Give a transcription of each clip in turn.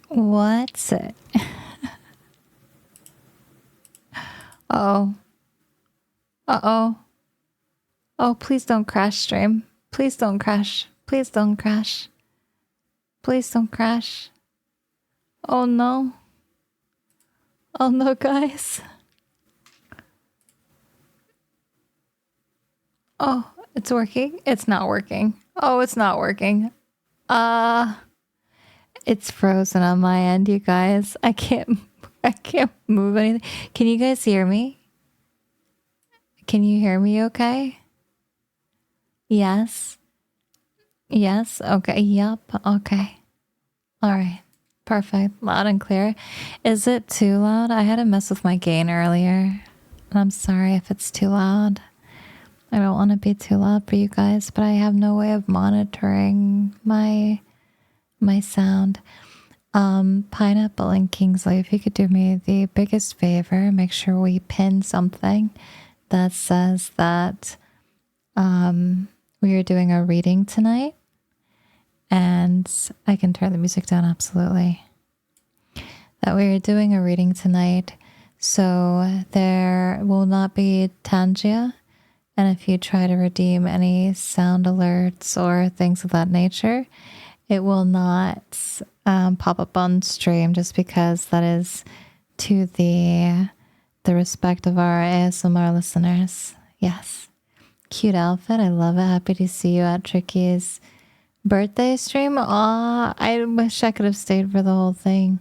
What's it? Oh. Uh-oh. Oh, please don't crash, stream. Please don't crash. Please don't crash. Please don't crash. Oh no. Oh no, guys. Oh, it's working? It's not working. Oh, it's not working. It's frozen on my end, you guys. I can't move anything. Can you guys hear me? Can you hear me okay? Yes. Yes. Okay. Yep. Okay. All right. Perfect. Loud and clear. Is it too loud? I had to mess with my gain earlier. And I'm sorry if it's too loud. I don't want to be too loud for you guys, but I have no way of monitoring my sound. Pineapple and Kingsley, if you could do me the biggest favor, make sure we pin something that says that we are doing a reading tonight. And I can turn the music down, absolutely. That we are doing a reading tonight. So there will not be Tangia. And if you try to redeem any sound alerts or things of that nature, it will not pop up on stream, just because that is to the respect of our ASMR listeners. Yes. Cute outfit. I love it. Happy to see you at Tricky's birthday stream. Aw, I wish I could have stayed for the whole thing.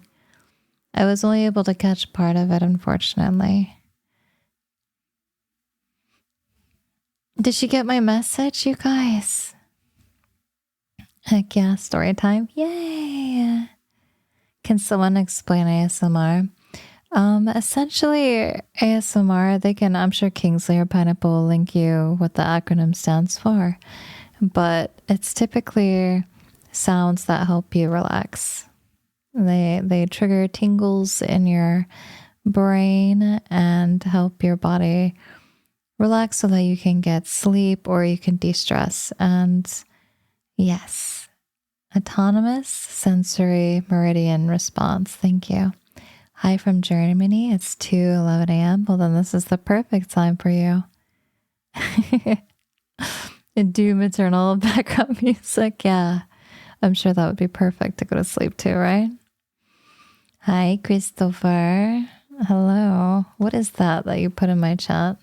I was only able to catch part of it, unfortunately. Did she get my message, you guys? Heck yeah, story time. Yay! Can someone explain ASMR? Essentially, ASMR, they can, I'm sure Kingsley or Pineapple will link you what the acronym stands for, but it's typically sounds that help you relax. They trigger tingles in your brain and help your body relax so that you can get sleep or you can de-stress. And yes, autonomous sensory meridian response. Thank you. Hi from Germany. It's 2:11 a.m. Well, then this is the perfect time for you. Do maternal background music. Yeah, I'm sure that would be perfect to go to sleep to, right? Hi, Christopher. Hello. What is that you put in my chat?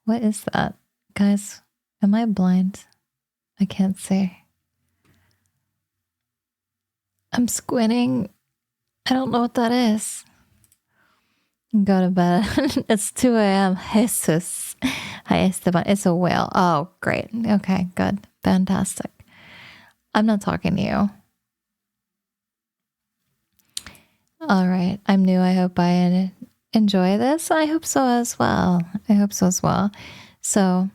What is that? Guys, am I blind? I can't see. I'm squinting. I don't know what that is. Go to bed. It's 2 a.m. Jesus. Hi, Esteban. It's a whale. Oh, great. Okay, good. Fantastic. I'm not talking to you. All right. I'm new. I hope I enjoy this. I hope so as well. So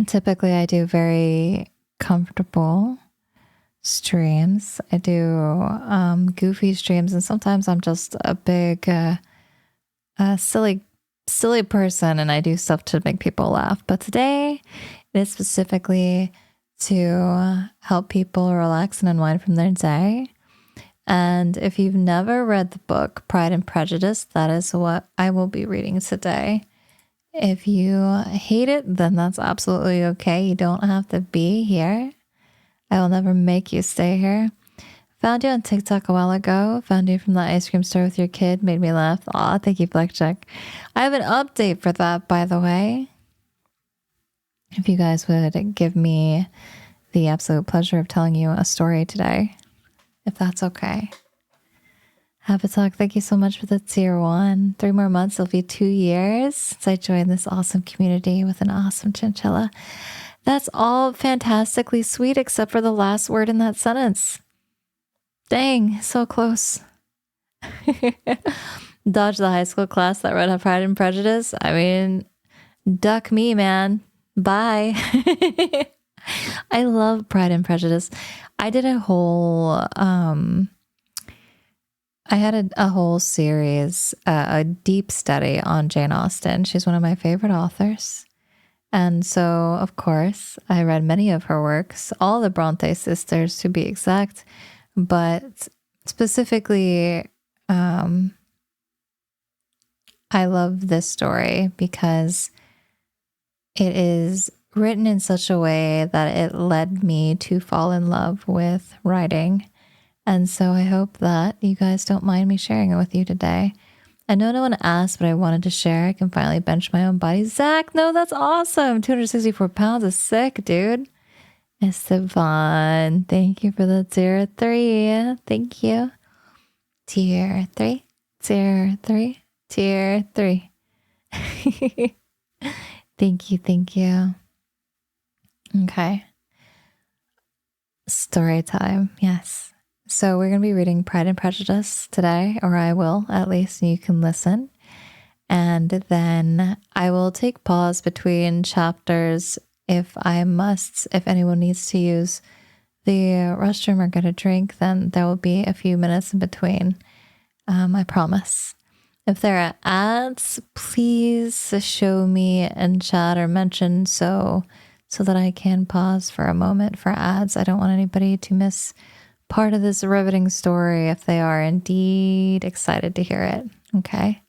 typically I do very comfortable streams. I do goofy streams, and sometimes I'm just a big silly person and I do stuff to make people laugh. But today it is specifically to help people relax and unwind from their day. And if you've never read the book Pride and Prejudice, that is what I will be reading today. If you hate it, then that's absolutely okay. You don't have to be here. I will never make you stay here. Found you on TikTok a while ago. Found you from the ice cream store with your kid. Made me laugh. Aw, thank you, Blackjack. I have an update for that, by the way. If you guys would give me the absolute pleasure of telling you a story today, if that's okay. Habitalk, thank you so much for the tier 1. 3 more months, it'll be 2 years since I joined this awesome community with an awesome chinchilla. That's all fantastically sweet except for the last word in that sentence. Dang, so close. Dodge the high school class that read Pride and Prejudice. I mean, duck me, man. Bye. I love Pride and Prejudice. I did a whole I had a whole series, a deep study on Jane Austen. She's one of my favorite authors. And so, of course, I read many of her works, all the Bronte sisters to be exact. But Specifically, I love this story because it is written in such a way that it led me to fall in love with writing. And so I hope that you guys don't mind me sharing it with you today. I know no one asked, but I wanted to share. I can finally bench my own body. Zach, no, that's awesome. 264 pounds is sick, dude. Esteban, thank you for the tier 3. Thank you. Tier 3, tier 3, tier 3. Thank you, thank you. Okay. Story time, yes. So we're going to be reading Pride and Prejudice today, or I will at least, and you can listen. And then I will take pause between chapters if I must. If anyone needs to use the restroom or get a drink, then there will be a few minutes in between. I promise. If there are ads, please show me in chat or mention so that I can pause for a moment for ads. I don't want anybody to miss part of this riveting story if they are indeed excited to hear it. Okay.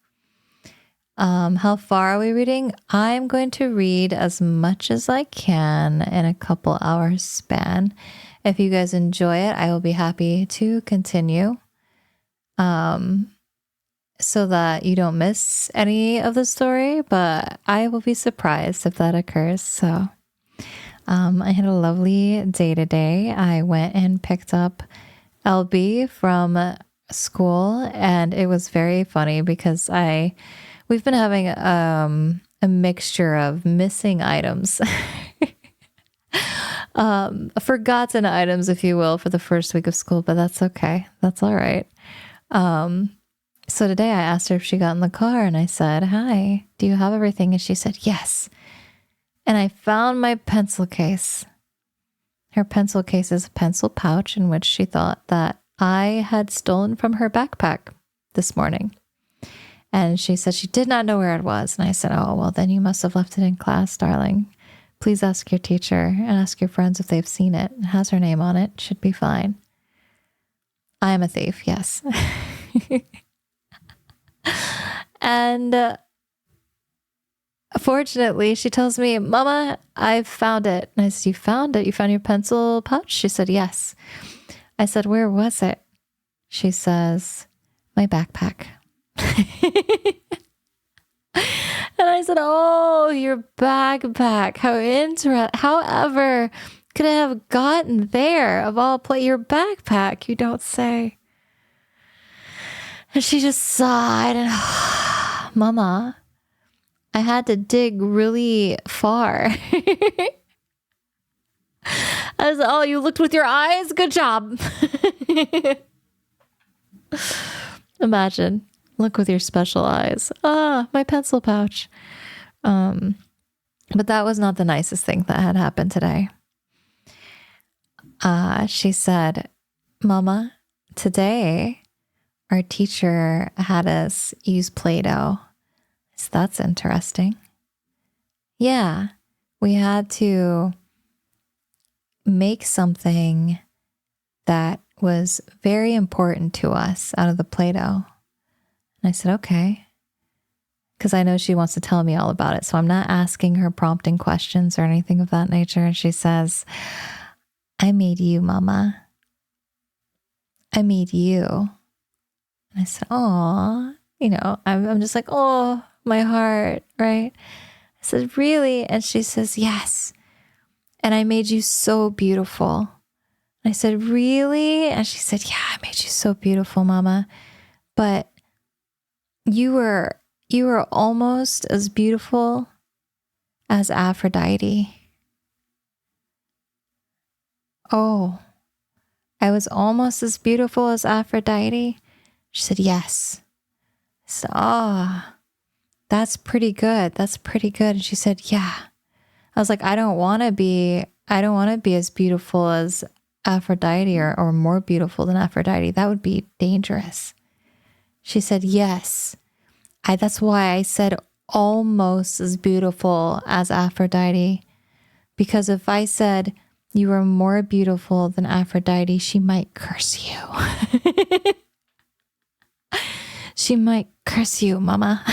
How far are we reading? I'm going to read as much as I can in a couple hours span. If you guys enjoy it, I will be happy to continue. So that you don't miss any of the story, but I will be surprised if that occurs. So I had a lovely day today. I went and picked up LB from school, and it was very funny because we've been having a mixture of missing items, forgotten items, if you will, for the first week of school, but that's okay. That's all right. So today I asked her if she got in the car, and I said, "Hi, do you have everything?" And she said, "Yes." And I found my pencil case. Her pencil case is a pencil pouch in which she thought that I had stolen from her backpack this morning. And she said she did not know where it was. And I said, "Oh, well, then you must have left it in class, darling. Please ask your teacher and ask your friends if they've seen it. It has her name on it. Should be fine." I am a thief, yes. And fortunately, she tells me, "Mama, I found it." And I said, "You found it? You found your pencil pouch?" She said, "Yes." I said, "Where was it?" She says, "My backpack." And I said, "Oh, your backpack. How interesting. However, could it have gotten there of all your backpack? You don't say." And she just sighed and, "Mama, I had to dig really far." I was, "Oh, you looked with your eyes? Good job." Imagine, look with your special eyes. My pencil pouch. But that was not the nicest thing that had happened today. She said, "Mama, today our teacher had us use Play-Doh." So that's interesting. Yeah, we had to make something that was very important to us out of the Play-Doh. And I said, "Okay." Because I know she wants to tell me all about it. So I'm not asking her prompting questions or anything of that nature. And she says, "I made you, Mama. I made you." And I said, "Aw," I'm just like, "Oh, my heart," right? I said, "Really?" And she says, "Yes. And I made you so beautiful." And I said, "Really?" And she said, "Yeah, I made you so beautiful, Mama. But you were almost as beautiful as Aphrodite." "Oh, I was almost as beautiful as Aphrodite?" She said, "Yes." I said, "Oh, that's pretty good. That's pretty good." And she said, "Yeah." I was like, I don't want to be as beautiful as Aphrodite or more beautiful than Aphrodite. That would be dangerous." She said, "Yes. That's why I said almost as beautiful as Aphrodite. Because if I said You are more beautiful than Aphrodite. She might curse you. She might curse you, mama.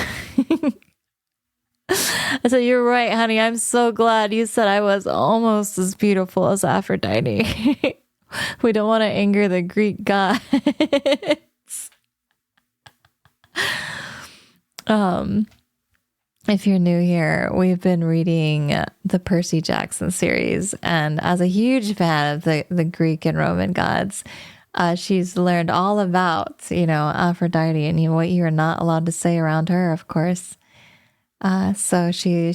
I said, you're right, honey. I'm so glad you said I was almost as beautiful as Aphrodite. We don't want to anger the Greek gods. If you're new here, we've been reading the Percy Jackson series, and as a huge fan of the Greek and Roman gods, she's learned all about, Aphrodite and what you're not allowed to say around her, of course. So she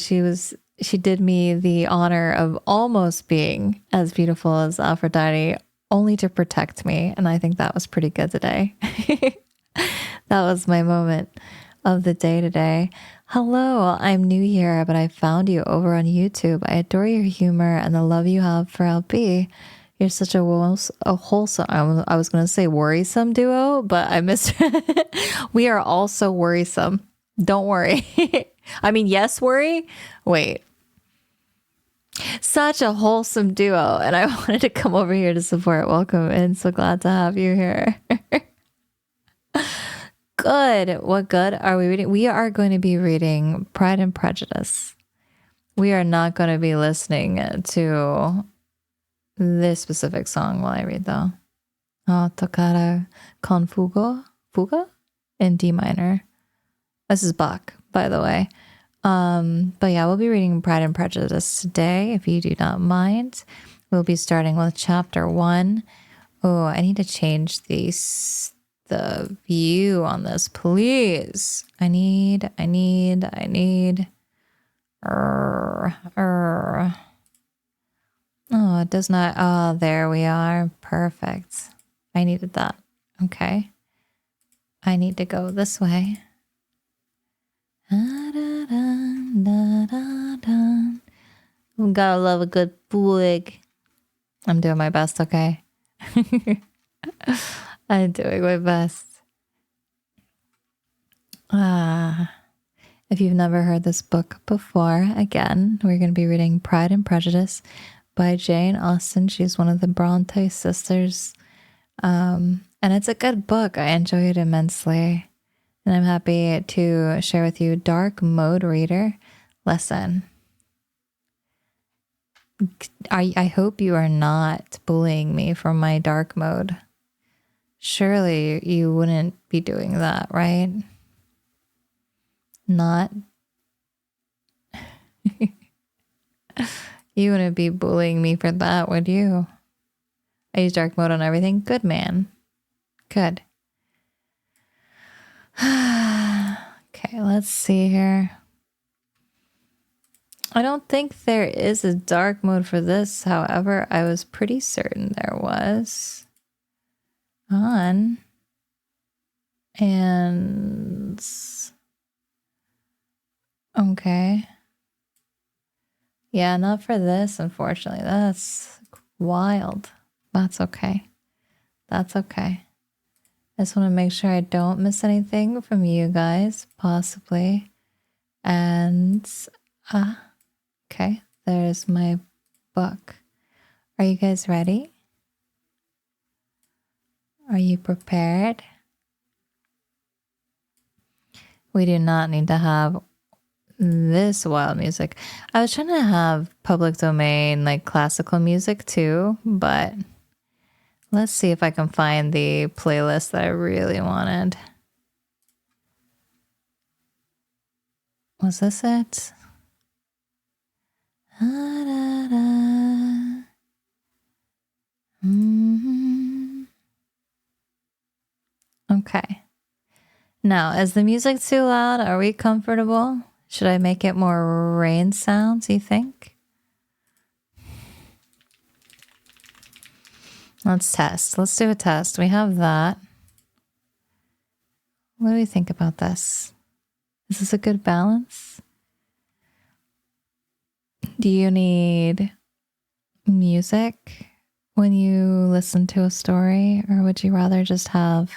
did me the honor of almost being as beautiful as Aphrodite, only to protect me, and I think that was pretty good today. That was my moment of the day today. Hello, I'm new here, but I found you over on YouTube. I adore your humor and the love you have for LB. You're such a wholesome, I was going to say worrisome duo, but I missed. We are also worrisome. Don't worry. I mean, yes, worry. Wait. Such a wholesome duo, and I wanted to come over here to support. Welcome, and so glad to have you here. Good. What good are we reading? We are going to be reading Pride and Prejudice. We are not going to be listening to this specific song while I read, though. Toccare con fuga in D minor. This is Bach, by the way. But yeah, we'll be reading Pride and Prejudice today, if you do not mind. We'll be starting with chapter 1. Oh, I need to change the view on this, please. I need. Oh, it does not. Oh, there we are. Perfect. I needed that. Okay. I need to go this way. Gotta love a good boog. I'm doing my best, okay? I'm doing my best. If you've never heard this book before, again, we're going to be reading Pride and Prejudice by Jane Austen. She's one of the Bronte sisters. And it's a good book. I enjoy it immensely. And I'm happy to share with you Dark Mode Reader. Listen. I hope you are not bullying me from my dark mode. Surely you wouldn't be doing that, right? Not. You wouldn't be bullying me for that, would you? I use dark mode on everything. Good man. Good. Okay, let's see here. I don't think there is a dark mode for this. However, I was pretty certain there was. On. And. Okay. Yeah, not for this, unfortunately. That's wild. That's okay. That's okay. I just want to make sure I don't miss anything from you guys, possibly. And, okay, there's my book. Are you guys ready? Are you prepared? We do not need to have this wild music. I was trying to have public domain, like classical music too, but let's see if I can find the playlist that I really wanted. Was this it? Okay. Now, is the music too loud? Are we comfortable? Should I make it more rain sounds, you think? Let's test. Let's do a test. We have that. What do we think about this? Is this a good balance? Do you need music when you listen to a story, or would you rather just have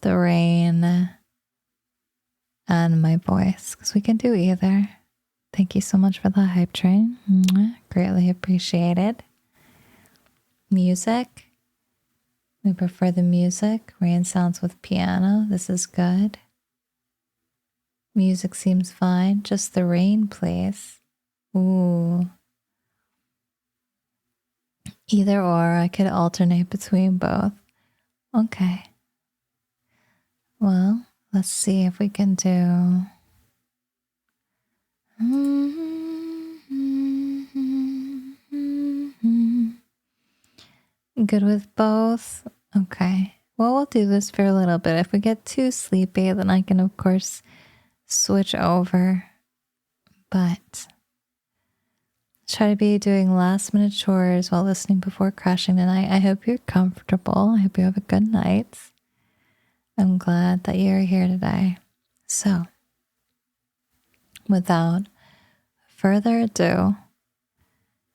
the rain and my voice? Because we can do either. Thank you so much for the hype train. Greatly appreciated. Music. We prefer the music. Rain sounds with piano. This is good. Music seems fine. Just the rain, please. Ooh. Either or, I could alternate between both. Okay. Well, let's see if we can do... Good with both? Okay. Well, we'll do this for a little bit. If we get too sleepy, then I can, of course, switch over. But try to be doing last minute chores while listening before crashing tonight. I hope you're comfortable. I hope you have a good night. I'm glad that you're here today. So, without further ado,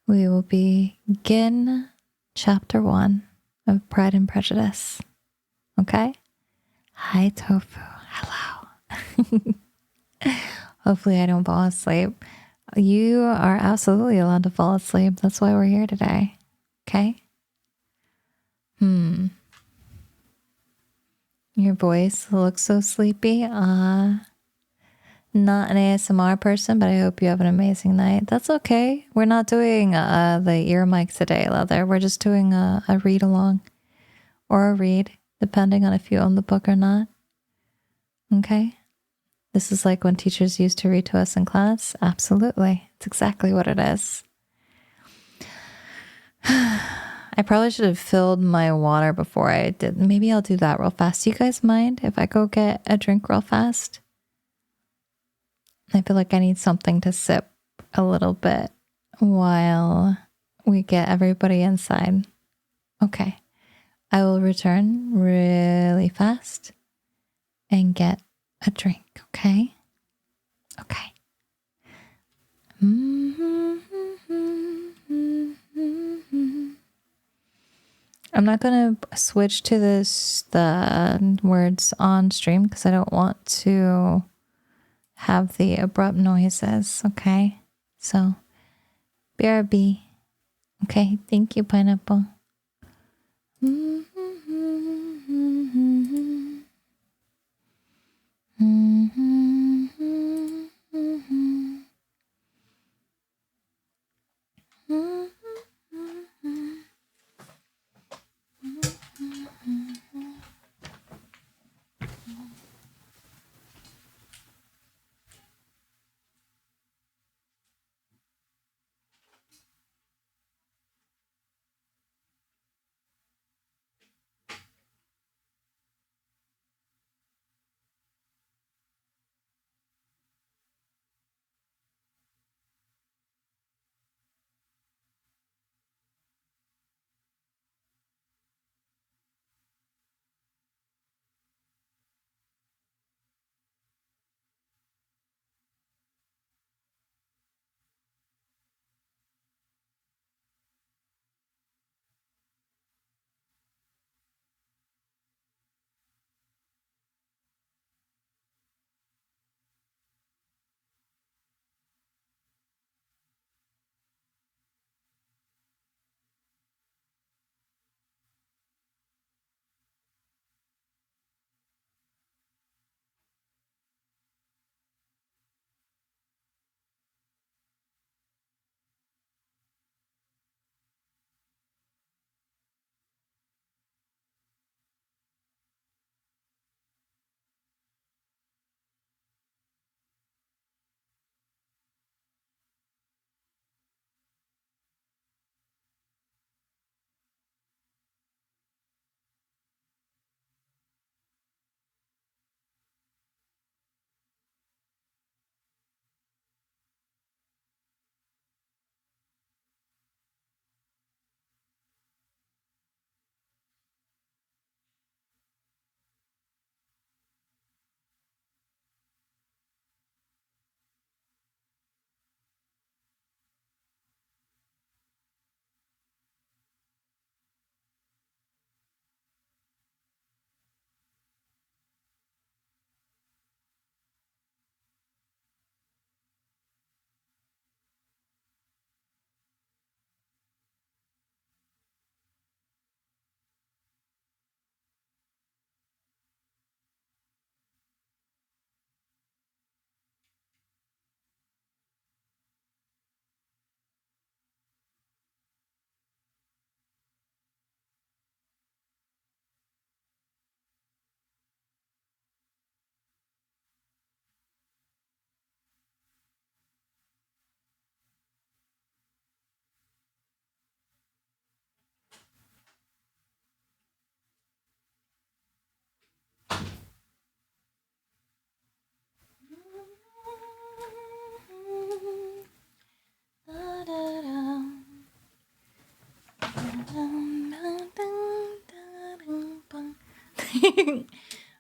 we will begin chapter 1 of Pride and Prejudice. Okay? Hi, Tofu. Hello. Hopefully I don't fall asleep. You are absolutely allowed to fall asleep. That's why we're here today. Okay? Your voice looks so sleepy. Not an ASMR person, but I hope you have an amazing night. That's okay. We're not doing the ear mic today, Leather. We're just doing a read along or a read, depending on if you own the book or not. Okay? This is like when teachers used to read to us in class. Absolutely. It's exactly what it is. I probably should have filled my water before I did. Maybe I'll do that real fast. Do you guys mind if I go get a drink real fast? I feel like I need something to sip a little bit while we get everybody inside. Okay. I will return really fast and get a drink, okay? Okay. I'm not going to switch to the words on stream because I don't want to have the abrupt noises, okay? So, BRB. Okay, thank you, Pineapple.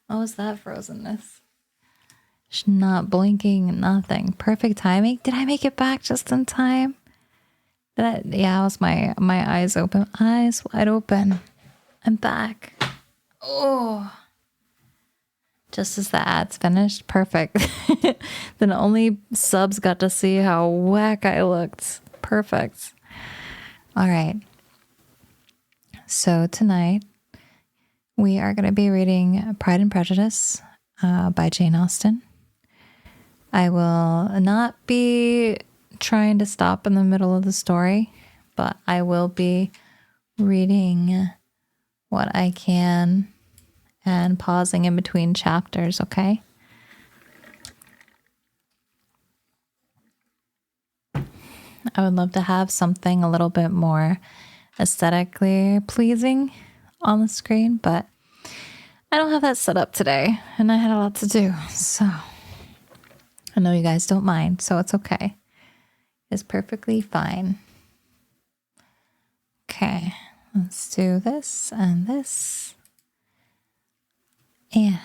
What was that frozenness? She's not blinking, nothing. Perfect timing. Did I make it back just in time? Yeah, it was my eyes open. Eyes wide open. I'm back. Oh. Just as the ads finished. Perfect. Then only subs got to see how whack I looked. Perfect. All right. So tonight we are going to be reading Pride and Prejudice by Jane Austen. I will not be trying to stop in the middle of the story, but I will be reading what I can and pausing in between chapters, okay? I would love to have something a little bit more aesthetically pleasing on the screen, but I don't have that set up today, and I had a lot to do, so I know you guys don't mind, so it's okay. It's perfectly fine. Okay, let's do this and this. And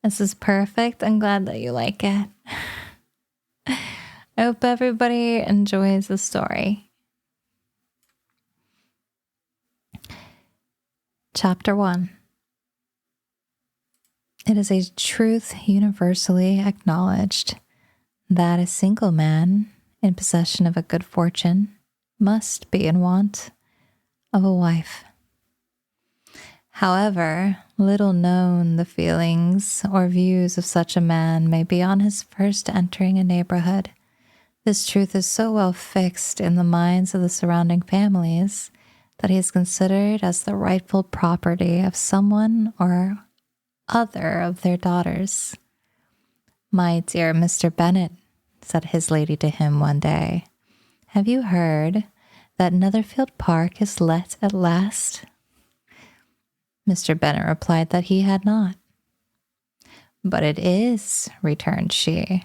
this is perfect. I'm glad that you like it. I hope everybody enjoys the story. Chapter 1. It is a truth universally acknowledged that a single man in possession of a good fortune must be in want of a wife. However, little known the feelings or views of such a man may be on his first entering a neighborhood. This truth is so well fixed in the minds of the surrounding families that he is considered as the rightful property of someone or other of their daughters. "My dear Mr. Bennet," said his lady to him one day, "have you heard that Netherfield Park is let at last?" Mr. Bennet replied that he had not. "But it is," returned she,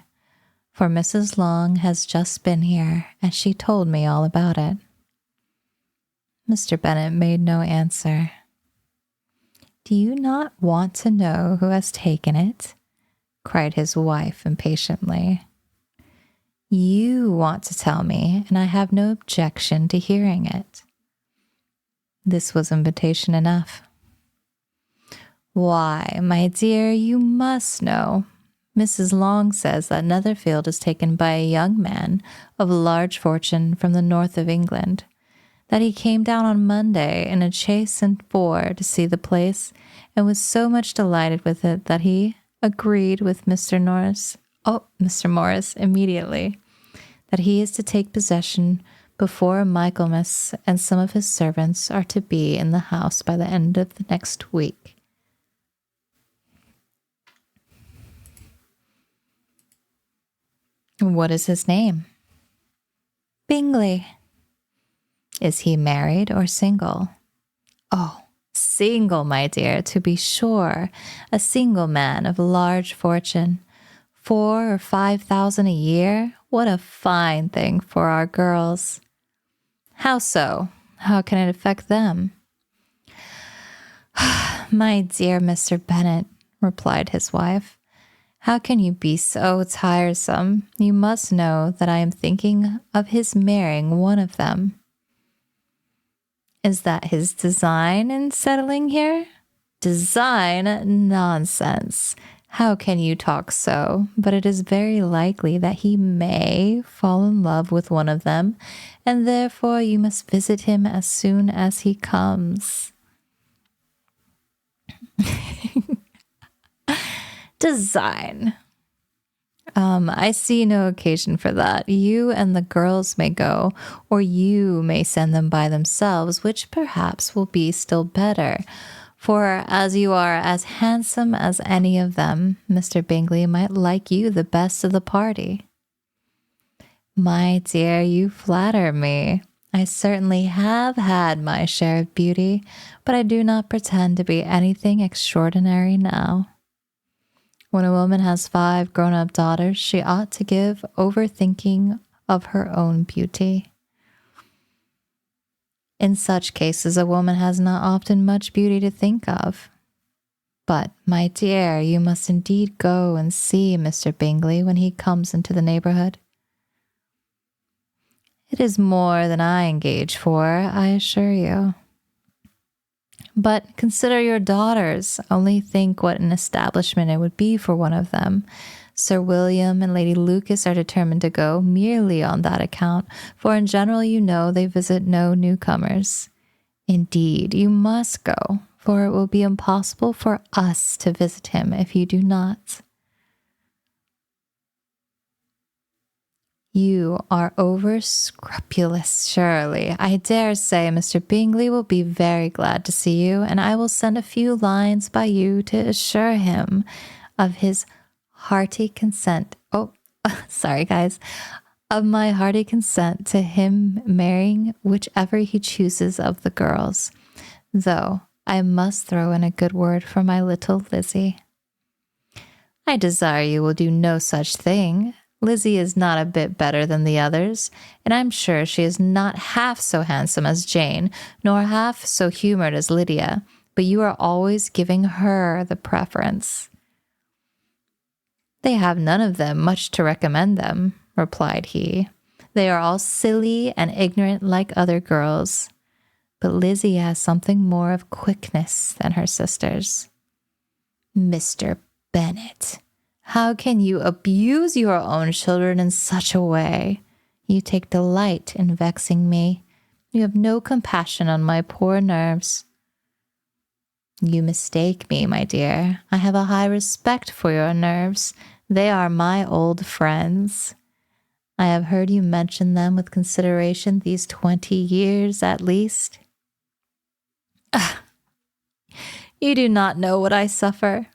"for Mrs. Long has just been here, and she told me all about it." Mr. Bennet made no answer. "Do you not want to know who has taken it?" cried his wife impatiently. "You want to tell me, and I have no objection to hearing it." This was invitation enough. "Why, my dear, you must know. Mrs. Long says that Netherfield is taken by a young man of large fortune from the north of England, that he came down on Monday in a chaise and four to see the place, and was so much delighted with it that he agreed with Mr. Morris immediately, that he is to take possession before Michaelmas, and some of his servants are to be in the house by the end of the next week. "What is his name?" "Bingley." "Is he married or single?" "Oh, single, my dear, to be sure. A single man of large fortune. 4,000 or 5,000 a year. What a fine thing for our girls." "How so? How can it affect them?" "My dear Mr. Bennet," replied his wife, "how can you be so tiresome? You must know that I am thinking of his marrying one of them." "Is that his design in settling here?" "Design? Nonsense. How can you talk so? But it is very likely that he may fall in love with one of them, and therefore you must visit him as soon as he comes." "Design? I see no occasion for that. You and the girls may go, or you may send them by themselves, which perhaps will be still better. For as you are as handsome as any of them, Mr. Bingley might like you the best of the party." "My dear, you flatter me. I certainly have had my share of beauty, but I do not pretend to be anything extraordinary now. When a woman has 5 grown-up daughters, she ought to give over thinking of her own beauty." In such cases, a woman has not often much beauty to think of. But, my dear, you must indeed go and see Mr. Bingley when he comes into the neighborhood. It is more than I engage for, I assure you. But consider your daughters. Only think what an establishment it would be for one of them. Sir William and Lady Lucas are determined to go merely on that account, for in general, you know, they visit no newcomers. Indeed, you must go, for it will be impossible for us to visit him if you do not. You are over scrupulous, surely. I dare say Mr. Bingley will be very glad to see you, and I will send a few lines by you to assure him of his hearty consent. Oh, sorry, guys. Of my hearty consent to him marrying whichever he chooses of the girls, though I must throw in a good word for my little Lizzie. I desire you will do no such thing. Lizzie is not a bit better than the others, and I'm sure she is not half so handsome as Jane, nor half so humored as Lydia, but you are always giving her the preference. They have none of them much to recommend them, replied he. They are all silly and ignorant like other girls, but Lizzie has something more of quickness than her sisters. Mr. Bennet, how can you abuse your own children in such a way? You take delight in vexing me. You have no compassion on my poor nerves. You mistake me, my dear. I have a high respect for your nerves. They are my old friends. I have heard you mention them with consideration these 20 years at least. You do not know what I suffer.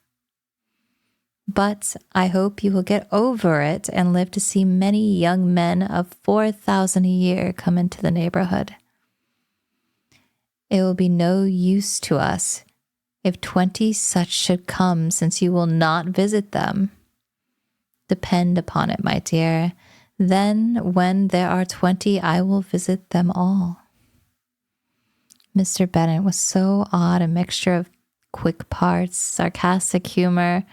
But I hope you will get over it and live to see many young men of 4,000 a year come into the neighborhood. It will be no use to us if 20 such should come, since you will not visit them. Depend upon it, my dear. Then, when there are 20, I will visit them all. Mr. Bennet was so odd a mixture of quick parts, sarcastic humor,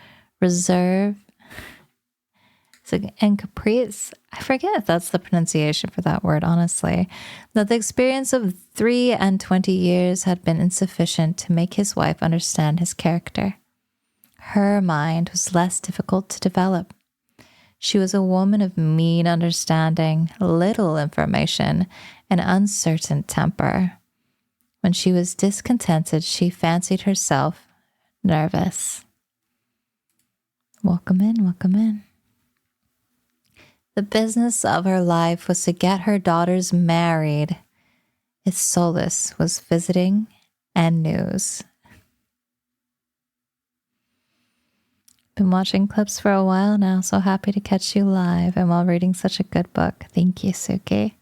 reserve, and caprice. I forget if that's the pronunciation for that word, honestly. That the experience of 23 years had been insufficient to make his wife understand his character. Her mind was less difficult to develop. She was a woman of mean understanding, little information, and uncertain temper. When she was discontented, she fancied herself nervous. Welcome in, welcome in. The business of her life was to get her daughters married. Its solace was visiting and news. Been watching clips for a while now, so happy to catch you live and while reading such a good book. Thank you, Suki.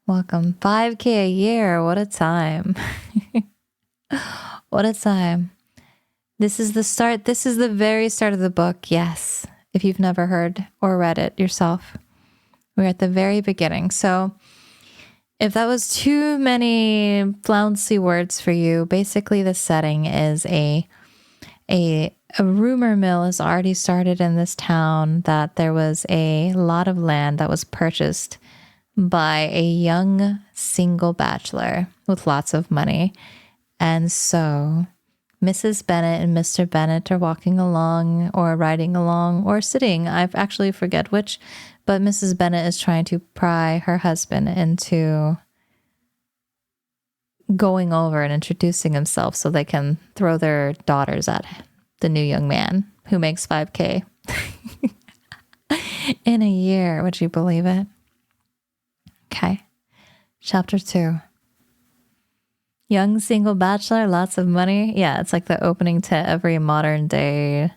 Welcome. 5K a year. What a time. What a time. This is the start. This is the very start of the book. Yes. If you've never heard or read it yourself, we're at the very beginning. So if that was too many flouncy words for you, basically the setting is a rumor mill has already started in this town that there was a lot of land that was purchased by a young single bachelor with lots of money. And so Mrs. Bennet and Mr. Bennet are walking along or riding along or sitting. I actually forget which, but Mrs. Bennet is trying to pry her husband into going over and introducing himself so they can throw their daughters at the new young man who makes 5K in a year. Would you believe it? Okay. Chapter 2. Young single bachelor, lots of money. Yeah, it's like the opening to every modern day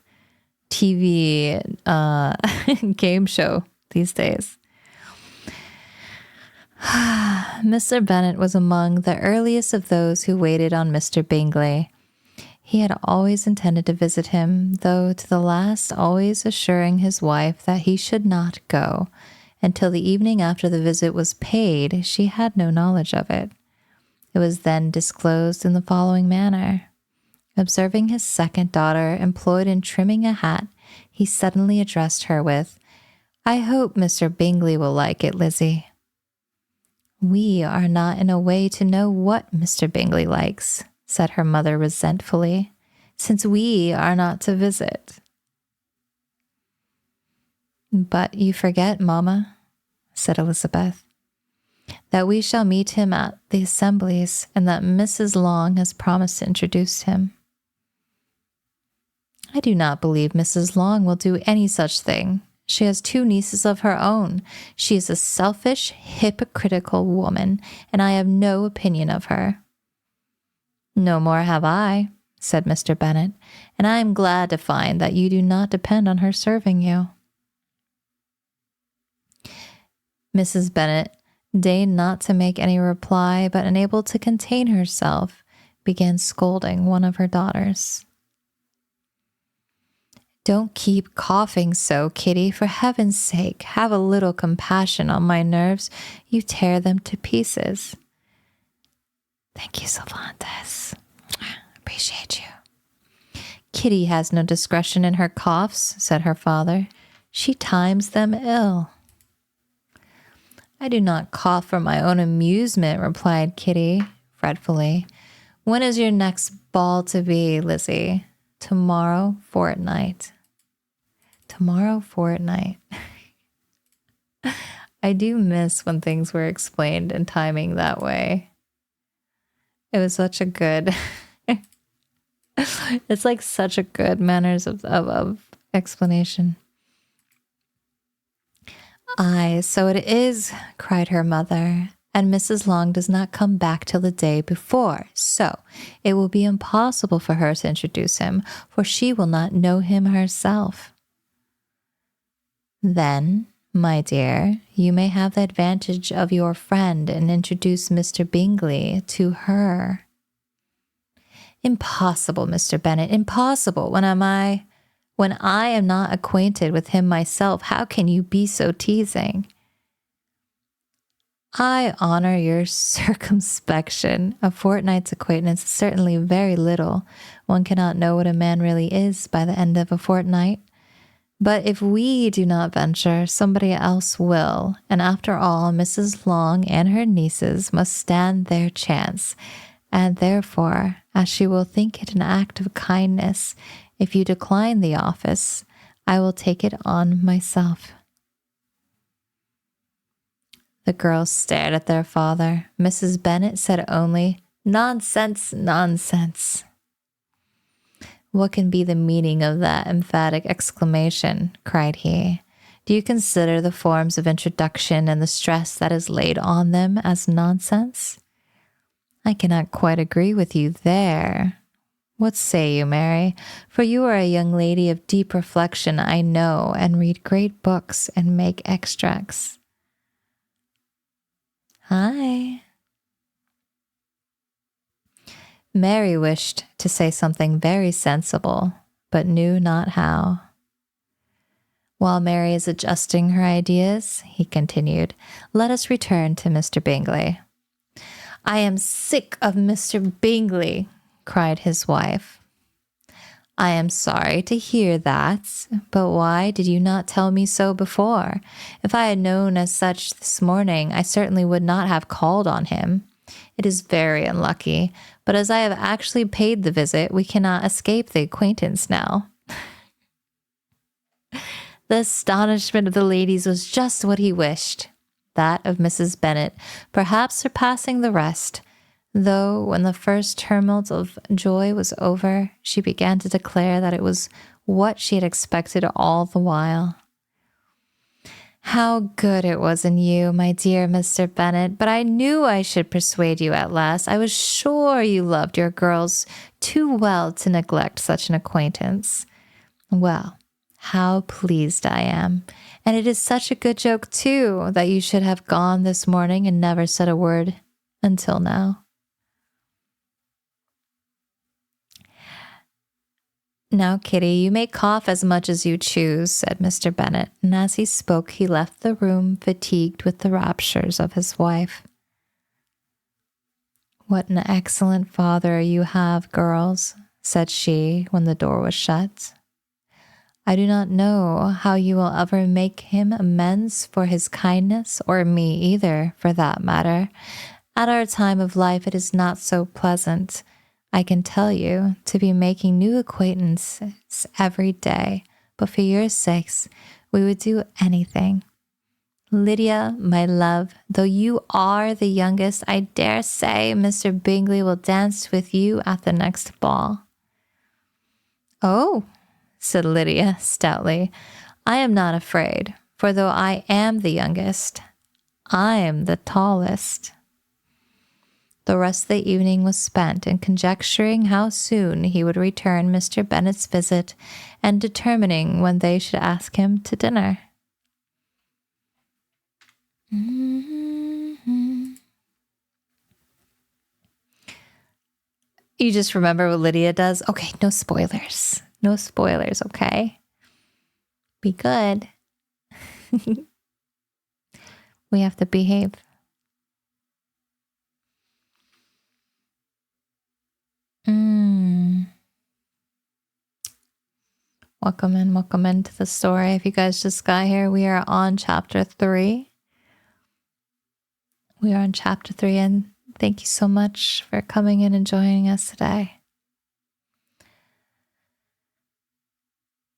TV game show these days. Mr. Bennet was among the earliest of those who waited on Mr. Bingley. He had always intended to visit him, though to the last always assuring his wife that he should not go. Until the evening after the visit was paid, she had no knowledge of it. It was then disclosed in the following manner. Observing his second daughter employed in trimming a hat, he suddenly addressed her with, "I hope Mr. Bingley will like it, Lizzie." "We are not in a way to know what Mr. Bingley likes," said her mother resentfully, "since we are not to visit." "But you forget, Mamma," said Elizabeth, "that we shall meet him at the assemblies, and that Mrs. Long has promised to introduce him." "I do not believe Mrs. Long will do any such thing. She has 2 nieces of her own. She is a selfish, hypocritical woman, and I have no opinion of her." "No more have I," said Mr. Bennet, "and I am glad to find that you do not depend on her serving you." Mrs. Bennet deigned not to make any reply, but unable to contain herself, began scolding one of her daughters. "Don't keep coughing so, Kitty. For heaven's sake, have a little compassion on my nerves. You tear them to pieces." "Thank you, Cervantes. Appreciate you." "Kitty has no discretion in her coughs," said her father. "She times them ill." "I do not cough for my own amusement," replied Kitty, fretfully. "When is your next ball to be, Lizzie?" "Tomorrow fortnight." Tomorrow fortnight. I do miss when things were explained in timing that way. It was such a good it's like such a good manners of explanation. "Aye, so it is," cried her mother, "and Mrs. Long does not come back till the day before, so it will be impossible for her to introduce him, for she will not know him herself." "Then, my dear, you may have the advantage of your friend and introduce Mr. Bingley to her." "Impossible, Mr. Bennet, impossible. When I am not acquainted with him myself, how can you be so teasing?" "I honor your circumspection. A fortnight's acquaintance is certainly very little. One cannot know what a man really is by the end of a fortnight. But if we do not venture, somebody else will, and after all, Mrs. Long and her nieces must stand their chance, and therefore, as she will think it an act of kindness, if you decline the office, I will take it on myself." The girls stared at their father. Mrs. Bennet said only, "Nonsense, nonsense." "What can be the meaning of that emphatic exclamation?" cried he. "Do you consider the forms of introduction and the stress that is laid on them as nonsense?" "I cannot quite agree with you there. What say you, Mary? For you are a young lady of deep reflection, I know, and read great books and make extracts." "Aye." Mary wished to say something very sensible, but knew not how. "While Mary is adjusting her ideas," he continued, "let us return to Mr. Bingley." "I am sick of Mr. Bingley," cried his wife. "I am sorry to hear that, but why did you not tell me so before? If I had known as such this morning, I certainly would not have called on him. It is very unlucky, but as I have actually paid the visit, we cannot escape the acquaintance now." The astonishment of the ladies was just what he wished. That of Mrs. Bennet, perhaps surpassing the rest, though when the first tumult of joy was over, she began to declare that it was what she had expected all the while. "How good it was in you, my dear Mr. Bennet, but I knew I should persuade you at last. I was sure you loved your girls too well to neglect such an acquaintance. Well, how pleased I am. And it is such a good joke, too, that you should have gone this morning and never said a word until now." "Now, Kitty, you may cough as much as you choose," said Mr. Bennet, and as he spoke he left the room fatigued with the raptures of his wife. "What an excellent father you have, girls," said she when the door was shut. "I do not know how you will ever make him amends for his kindness, or me either, for that matter. At our time of life, it is not so pleasant, I can tell you, to be making new acquaintances every day, but for your sakes, we would do anything. Lydia, my love, though you are the youngest, I dare say Mr. Bingley will dance with you at the next ball." "Oh," said Lydia stoutly, "I am not afraid, for though I am the youngest, I am the tallest." The rest of the evening was spent in conjecturing how soon he would return Mr. Bennet's visit and determining when they should ask him to dinner. You just remember what Lydia does? Okay, no spoilers. No spoilers, okay? Be good. We have to behave. Welcome into the story. If you guys just got here, we are on chapter 3. We are on chapter 3, and thank you so much for coming in and joining us today.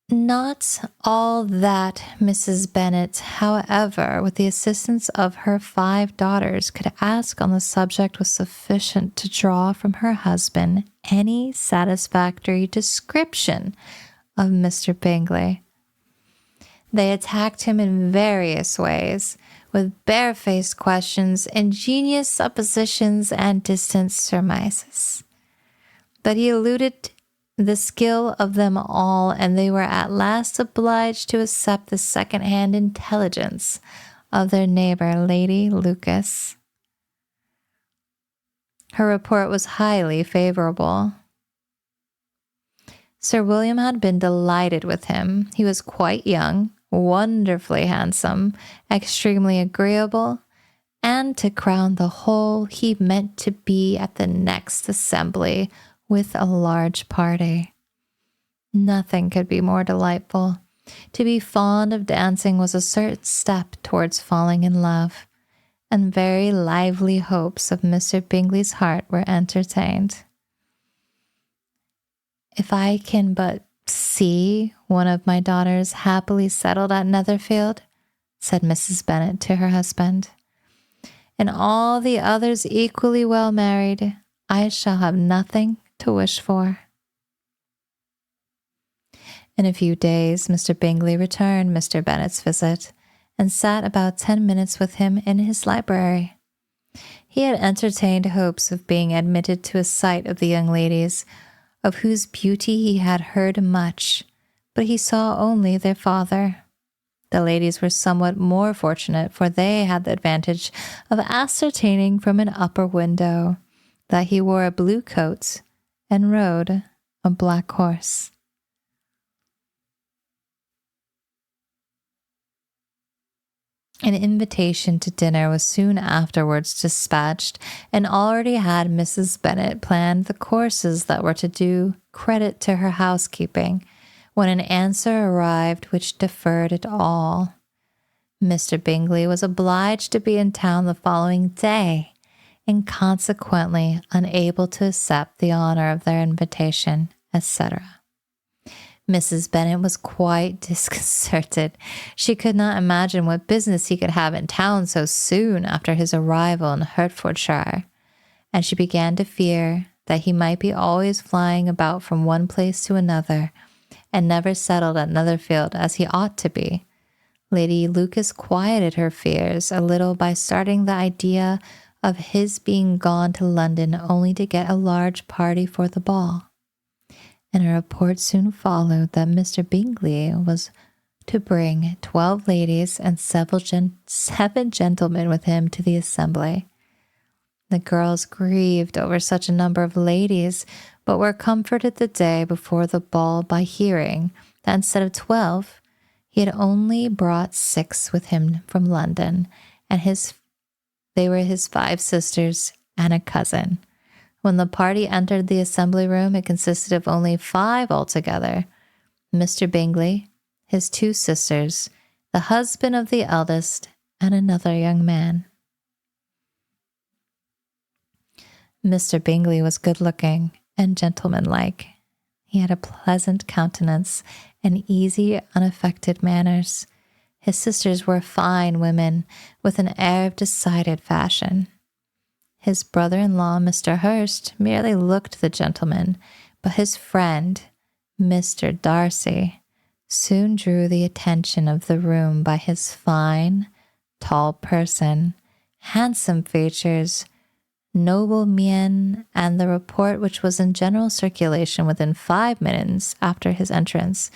Not all that Mrs. Bennet, however, with the assistance of her 5 daughters, could ask on the subject was sufficient to draw from her husband any satisfactory description of Mr. Bingley. They attacked him in various ways, with barefaced questions, ingenious suppositions, and distant surmises. But he eluded the skill of them all, and they were at last obliged to accept the second-hand intelligence of their neighbor, Lady Lucas. Her report was highly favorable. Sir William had been delighted with him. He was quite young, wonderfully handsome, extremely agreeable, and to crown the whole, he meant to be at the next assembly with a large party. Nothing could be more delightful. To be fond of dancing was a certain step towards falling in love, and very lively hopes of Mr. Bingley's heart were entertained. "If I can but see one of my daughters happily settled at Netherfield," said Mrs. Bennet to her husband, "and all the others equally well married, I shall have nothing to wish for." In a few days, Mr. Bingley returned Mr. Bennet's visit, and sat about 10 minutes with him in his library. He had entertained hopes of being admitted to a sight of the young ladies, of whose beauty he had heard much, but he saw only their father. The ladies were somewhat more fortunate, for they had the advantage of ascertaining from an upper window that he wore a blue coat and rode a black horse. An invitation to dinner was soon afterwards dispatched, and already had Mrs. Bennet planned the courses that were to do credit to her housekeeping, when an answer arrived which deferred it all. Mr. Bingley was obliged to be in town the following day, and consequently unable to accept the honor of their invitation, etc. Mrs. Bennet was quite disconcerted. She could not imagine what business he could have in town so soon after his arrival in Hertfordshire, and she began to fear that he might be always flying about from one place to another, and never settled at Netherfield as he ought to be. Lady Lucas quieted her fears a little by starting the idea of his being gone to London only to get a large party for the ball. And a report soon followed that Mr. Bingley was to bring 12 ladies and 7 gentlemen with him to the assembly. The girls grieved over such a number of ladies, but were comforted the day before the ball by hearing that instead of 12, he had only brought 6 with him from London, and they were his 5 sisters and a cousin. When the party entered the assembly room, it consisted of only 5 altogether: Mr. Bingley, his 2 sisters, the husband of the eldest, and another young man. Mr. Bingley was good-looking and gentlemanlike. He had a pleasant countenance and easy, unaffected manners. His sisters were fine women with an air of decided fashion. His brother-in-law, Mr. Hurst, merely looked the gentleman, but his friend, Mr. Darcy, soon drew the attention of the room by his fine, tall person, handsome features, noble mien, and the report which was in general circulation within 5 minutes after his entrance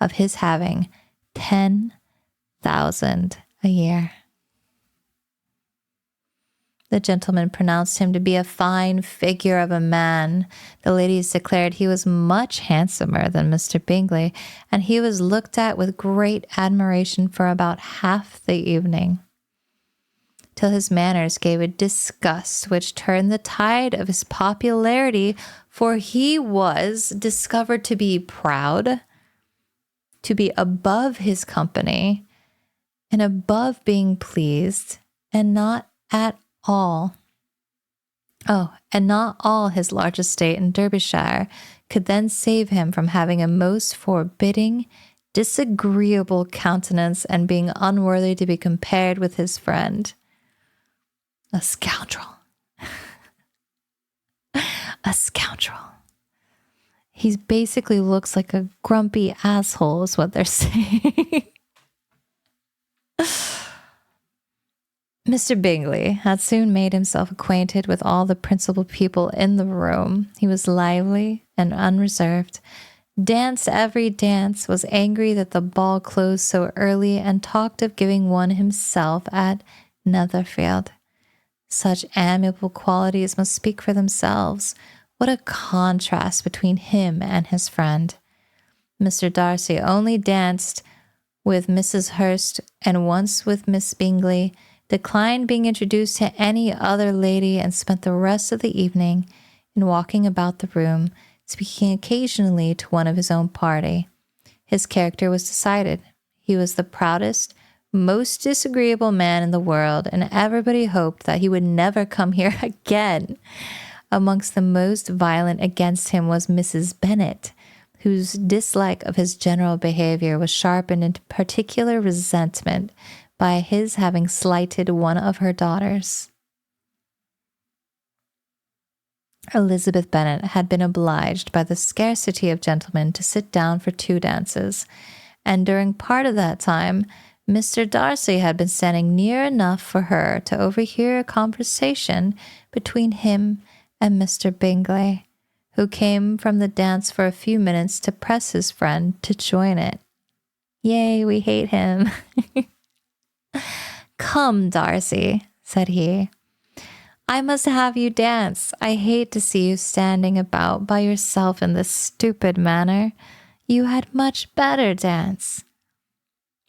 of his having 10,000 a year. The gentleman pronounced him to be a fine figure of a man. The ladies declared he was much handsomer than Mr. Bingley, and he was looked at with great admiration for about half the evening, till his manners gave a disgust which turned the tide of his popularity, for he was discovered to be proud, to be above his company, and above being pleased, and not all his large estate in Derbyshire could then save him from having a most forbidding, disagreeable countenance and being unworthy to be compared with his friend. A scoundrel. A scoundrel. He basically looks like a grumpy asshole is what they're saying. Mr. Bingley had soon made himself acquainted with all the principal people in the room. He was lively and unreserved, danced every dance, was angry that the ball closed so early, and talked of giving one himself at Netherfield. Such amiable qualities must speak for themselves. What a contrast between him and his friend. Mr. Darcy only danced with Mrs. Hurst and once with Miss Bingley, declined being introduced to any other lady, and spent the rest of the evening in walking about the room, speaking occasionally to one of his own party. His character was decided. He was the proudest, most disagreeable man in the world, and everybody hoped that he would never come here again. Amongst the most violent against him was Mrs. Bennet, whose dislike of his general behavior was sharpened into particular resentment by his having slighted one of her daughters. Elizabeth Bennet had been obliged by the scarcity of gentlemen to sit down for 2 dances, and during part of that time Mr. Darcy had been standing near enough for her to overhear a conversation between him and Mr. Bingley, who came from the dance for a few minutes to press his friend to join it. "Yea, we hate him." "Come, Darcy," said he. "I must have you dance. I hate to see you standing about by yourself in this stupid manner. You had much better dance."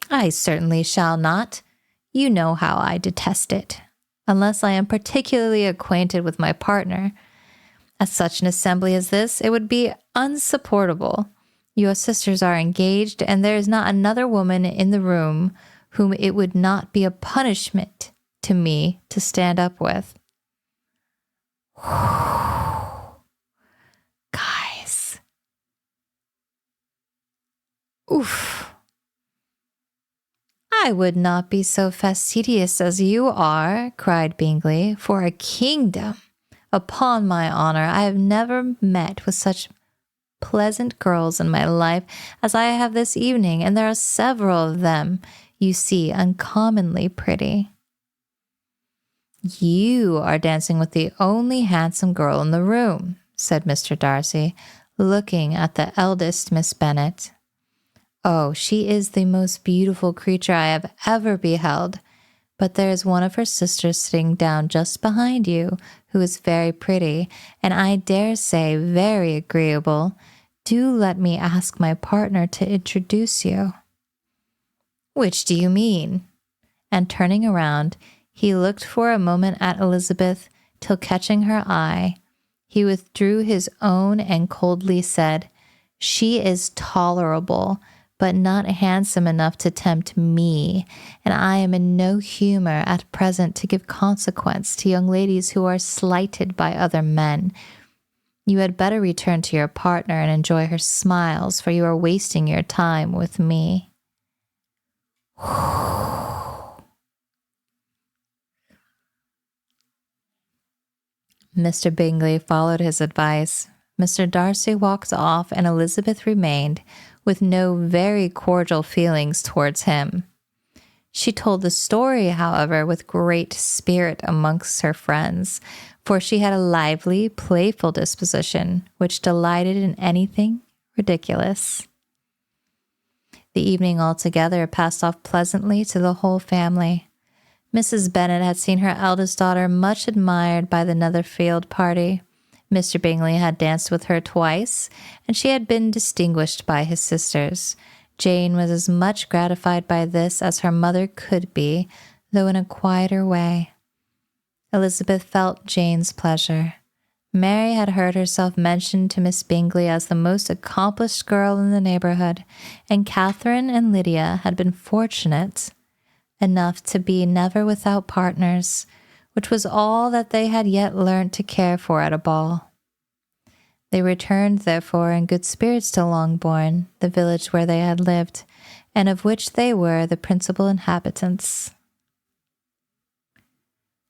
"I certainly shall not. You know how I detest it, unless I am particularly acquainted with my partner. At such an assembly as this, it would be unsupportable. Your sisters are engaged, and there is not another woman in the room whom it would not be a punishment to me to stand up with." Guys. Oof. "I would not be so fastidious as you are," cried Bingley, "for a kingdom. Upon my honor, I have never met with such pleasant girls in my life as I have this evening, and there are several of them, you see, uncommonly pretty." "You are dancing with the only handsome girl in the room," said Mr. Darcy, looking at the eldest Miss Bennet. "Oh, she is the most beautiful creature I have ever beheld. But there is one of her sisters sitting down just behind you, who is very pretty, and I dare say very agreeable. Do let me ask my partner to introduce you." "Which do you mean?" And turning around, he looked for a moment at Elizabeth, till catching her eye, He withdrew his own and coldly said, "She is tolerable, but not handsome enough to tempt me, and I am in no humor at present to give consequence to young ladies who are slighted by other men. You had better return to your partner and enjoy her smiles, for you are wasting your time with me." Mr. Bingley followed his advice. Mr. Darcy walked off, and Elizabeth remained, with no very cordial feelings towards him. She told the story, however, with great spirit amongst her friends, for she had a lively, playful disposition, which delighted in anything ridiculous. The evening altogether passed off pleasantly to the whole family. Mrs. Bennet had seen her eldest daughter much admired by the Netherfield party. Mr. Bingley had danced with her twice, and she had been distinguished by his sisters. Jane was as much gratified by this as her mother could be, though in a quieter way. Elizabeth felt Jane's pleasure. Mary had heard herself mentioned to Miss Bingley as the most accomplished girl in the neighborhood, and Catherine and Lydia had been fortunate enough to be never without partners, which was all that they had yet learnt to care for at a ball. They returned, therefore, in good spirits to Longbourn, the village where they had lived, and of which they were the principal inhabitants.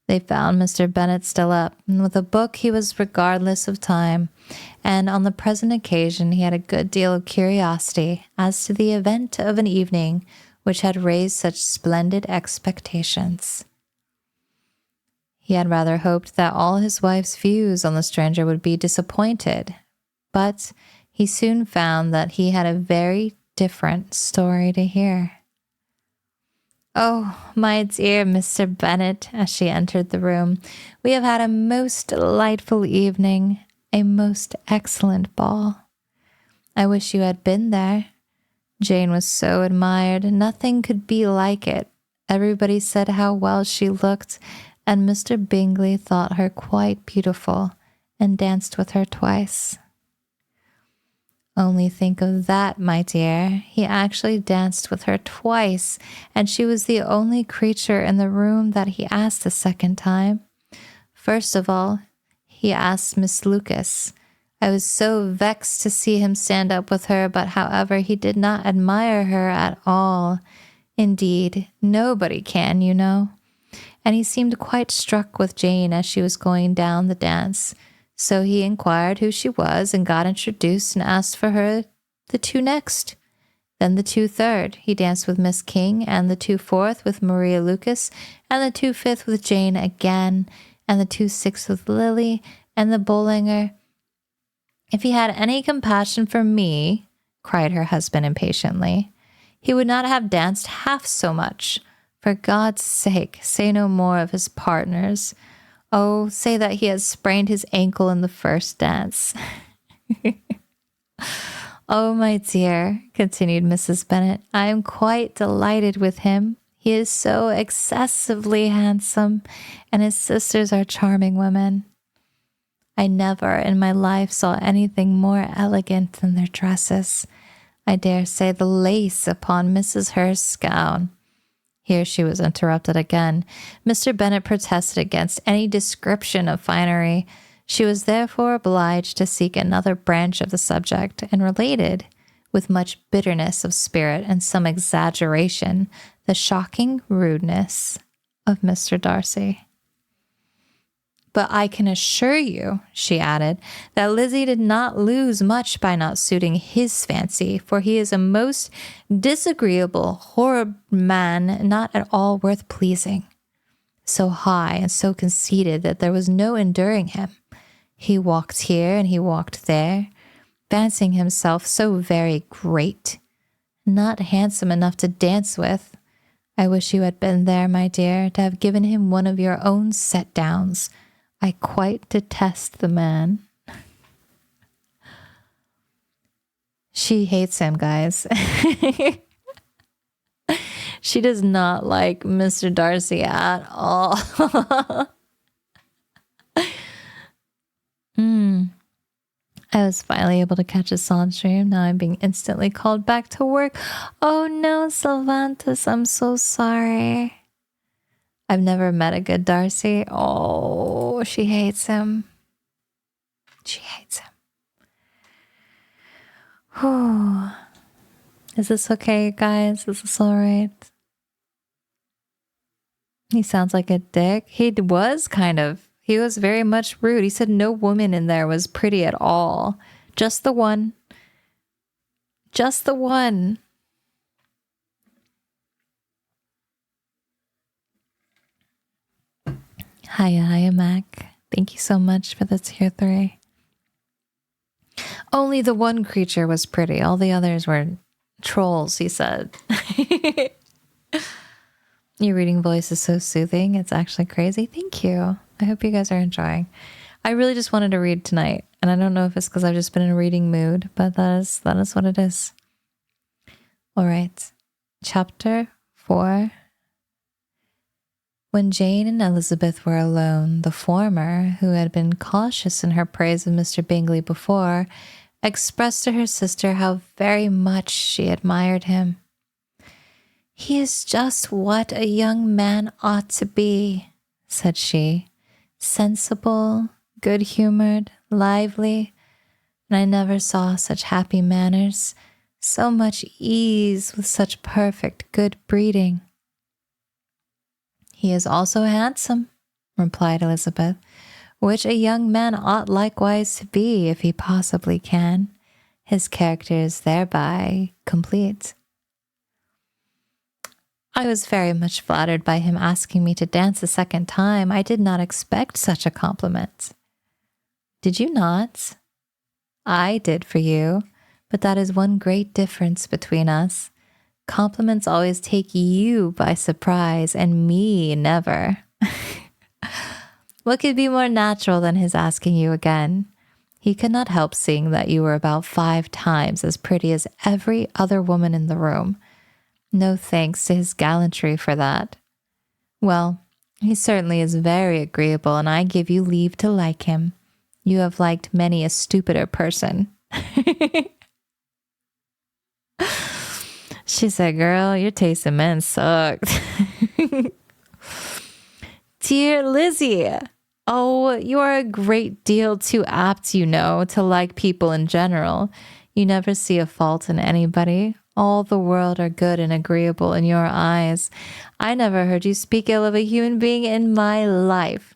They found Mr. Bennet still up, and with a book he was regardless of time, and on the present occasion he had a good deal of curiosity as to the event of an evening which had raised such splendid expectations. He had rather hoped that all his wife's views on the stranger would be disappointed, but he soon found that he had a very different story to hear. "Oh, my dear Mr. Bennet," as she entered the room, "we have had a most delightful evening, a most excellent ball. I wish you had been there. Jane was so admired, nothing could be like it. Everybody said how well she looked, and Mr. Bingley thought her quite beautiful, and danced with her twice." "Only think of that, my dear. He actually danced with her twice, and she was the only creature in the room that he asked the second time. First of all, he asked Miss Lucas. I was so vexed to see him stand up with her, but however, he did not admire her at all. Indeed, nobody can, you know. And he seemed quite struck with Jane as she was going down the dance. So he inquired who she was and got introduced and asked for her the two next. Then the two third. He danced with Miss King, and the two fourth with Maria Lucas, and the two fifth with Jane again, and the two sixth with Lily, and the Bollinger. If he had any compassion for me," cried her husband impatiently, "he would not have danced half so much. For God's sake, say no more of his partners. Oh, say that he has sprained his ankle in the first dance." "Oh, my dear," continued Mrs. Bennet, "I am quite delighted with him. He is so excessively handsome, and his sisters are charming women. I never in my life saw anything more elegant than their dresses. I dare say the lace upon Mrs. Hurst's gown." Here she was interrupted again. Mr. Bennet protested against any description of finery. She was therefore obliged to seek another branch of the subject, and related, with much bitterness of spirit and some exaggeration, the shocking rudeness of Mr. Darcy. "But I can assure you," she added, "that Lizzie did not lose much by not suiting his fancy, for he is a most disagreeable, horrid man, not at all worth pleasing. So high and so conceited that there was no enduring him. He walked here and he walked there, fancying himself so very great, not handsome enough to dance with. I wish you had been there, my dear, to have given him one of your own set-downs. I quite detest the man." She hates him, guys. She does not like Mr. Darcy at all. I was finally able to catch a song stream. Now I'm being instantly called back to work. Oh no, Sylvantus, I'm so sorry. I've never met a good Darcy. Oh, she hates him. She hates him. Whew. Is this okay, guys? Is this all right? He sounds like a dick. He was kind of. He was very much rude. He said no woman in there was pretty at all. Just the one. Just the one. Hiya, Mac. Thank you so much for the tier 3. Only the one creature was pretty. All the others were trolls, he said. Your reading voice is so soothing. It's actually crazy. Thank you. I hope you guys are enjoying. I really just wanted to read tonight. And I don't know if it's because I've just been in a reading mood, but that is what it is. All right. Chapter 4. When Jane and Elizabeth were alone, the former, who had been cautious in her praise of Mr. Bingley before, expressed to her sister how very much she admired him. "He is just what a young man ought to be," said she. "Sensible, good-humored, lively, and I never saw such happy manners, so much ease with such perfect good breeding." "He is also handsome," replied Elizabeth, "which a young man ought likewise to be if he possibly can. His character is thereby complete." "I was very much flattered by him asking me to dance a second time. I did not expect such a compliment." "Did you not?" "I did for you, but that is one great difference between us. Compliments always take you by surprise, and me never." "What could be more natural than his asking you again? He could not help seeing that you were about 5 times as pretty as every other woman in the room. No thanks to his gallantry for that. Well, he certainly is very agreeable, and I give you leave to like him. You have liked many a stupider person." She said, "Girl, your taste in men sucked." "Dear Lizzie, oh, you are a great deal too apt, you know, to like people in general. You never see a fault in anybody. All the world are good and agreeable in your eyes. I never heard you speak ill of a human being in my life."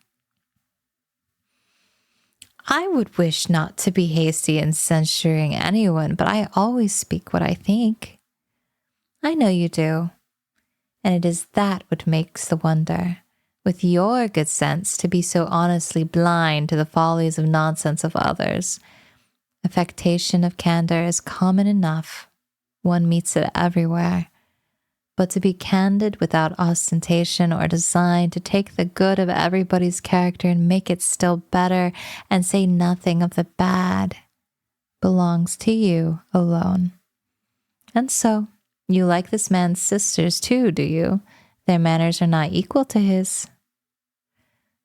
"I would wish not to be hasty in censuring anyone, but I always speak what I think." "I know you do. And it is that which makes the wonder. With your good sense to be so honestly blind to the follies of nonsense of others. Affectation of candor is common enough. One meets it everywhere. But to be candid without ostentation or design, to take the good of everybody's character and make it still better and say nothing of the bad, belongs to you alone. And so, you like this man's sisters too, do you? Their manners are not equal to his."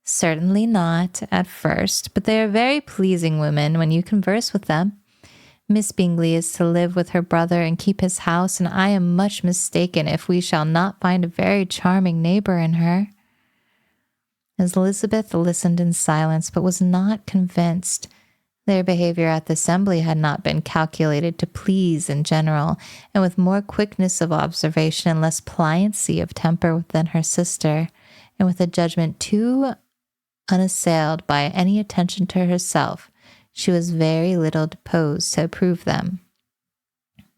"Certainly not, at first, but they are very pleasing women when you converse with them. Miss Bingley is to live with her brother and keep his house, and I am much mistaken if we shall not find a very charming neighbor in her." As Elizabeth listened in silence, but was not convinced. Their behavior at the assembly had not been calculated to please in general, and with more quickness of observation and less pliancy of temper than her sister, and with a judgment too unassailed by any attention to herself, she was very little disposed to approve them.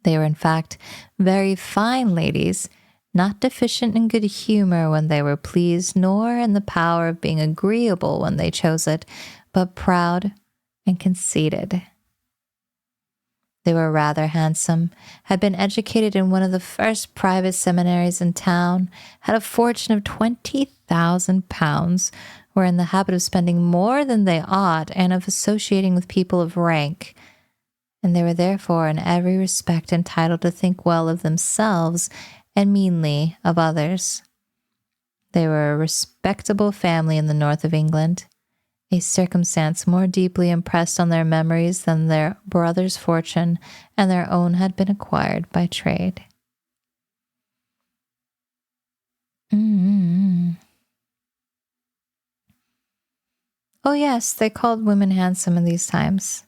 They were, in fact, very fine ladies, not deficient in good humor when they were pleased, nor in the power of being agreeable when they chose it, but proud and conceited. They were rather handsome, had been educated in one of the first private seminaries in town, had a fortune of £20,000, were in the habit of spending more than they ought, and of associating with people of rank, and they were therefore in every respect entitled to think well of themselves and meanly of others. They were a respectable family in the north of England, a circumstance more deeply impressed on their memories than their brother's fortune, and their own had been acquired by trade. Mm-hmm. Oh yes, they called women handsome in these times.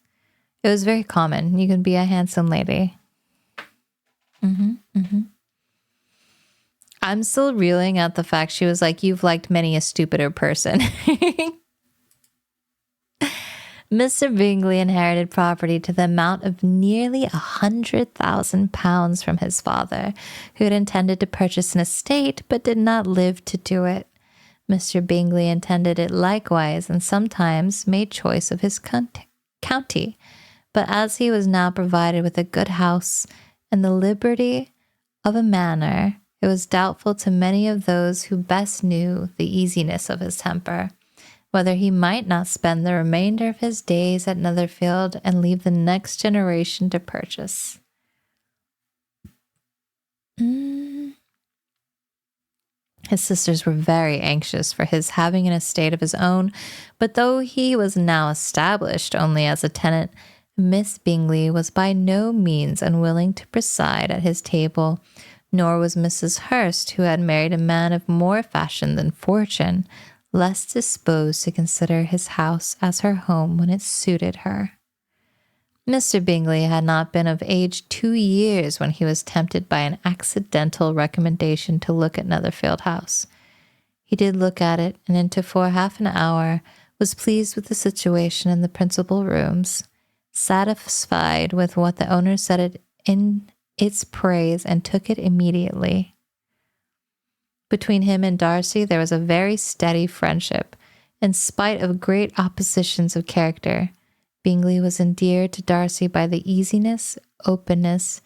It was very common. You could be a handsome lady. I'm still reeling at the fact she was like, you've liked many a stupider person. Mr. Bingley inherited property to the amount of nearly £100,000 from his father, who had intended to purchase an estate but did not live to do it. Mr. Bingley intended it likewise and sometimes made choice of his county, but as he was now provided with a good house and the liberty of a manor, it was doubtful to many of those who best knew the easiness of his temper, whether he might not spend the remainder of his days at Netherfield and leave the next generation to purchase. His sisters were very anxious for his having an estate of his own, but though he was now established only as a tenant, Miss Bingley was by no means unwilling to preside at his table, nor was Mrs. Hurst, who had married a man of more fashion than fortune, less disposed to consider his house as her home when it suited her. Mr. Bingley had not been of age 2 years when he was tempted by an accidental recommendation to look at Netherfield House. He did look at it, and for half an hour was pleased with the situation in the principal rooms, satisfied with what the owner said in its praise, and took it immediately. Between him and Darcy there was a very steady friendship, in spite of great oppositions of character. Bingley was endeared to Darcy by the easiness, openness,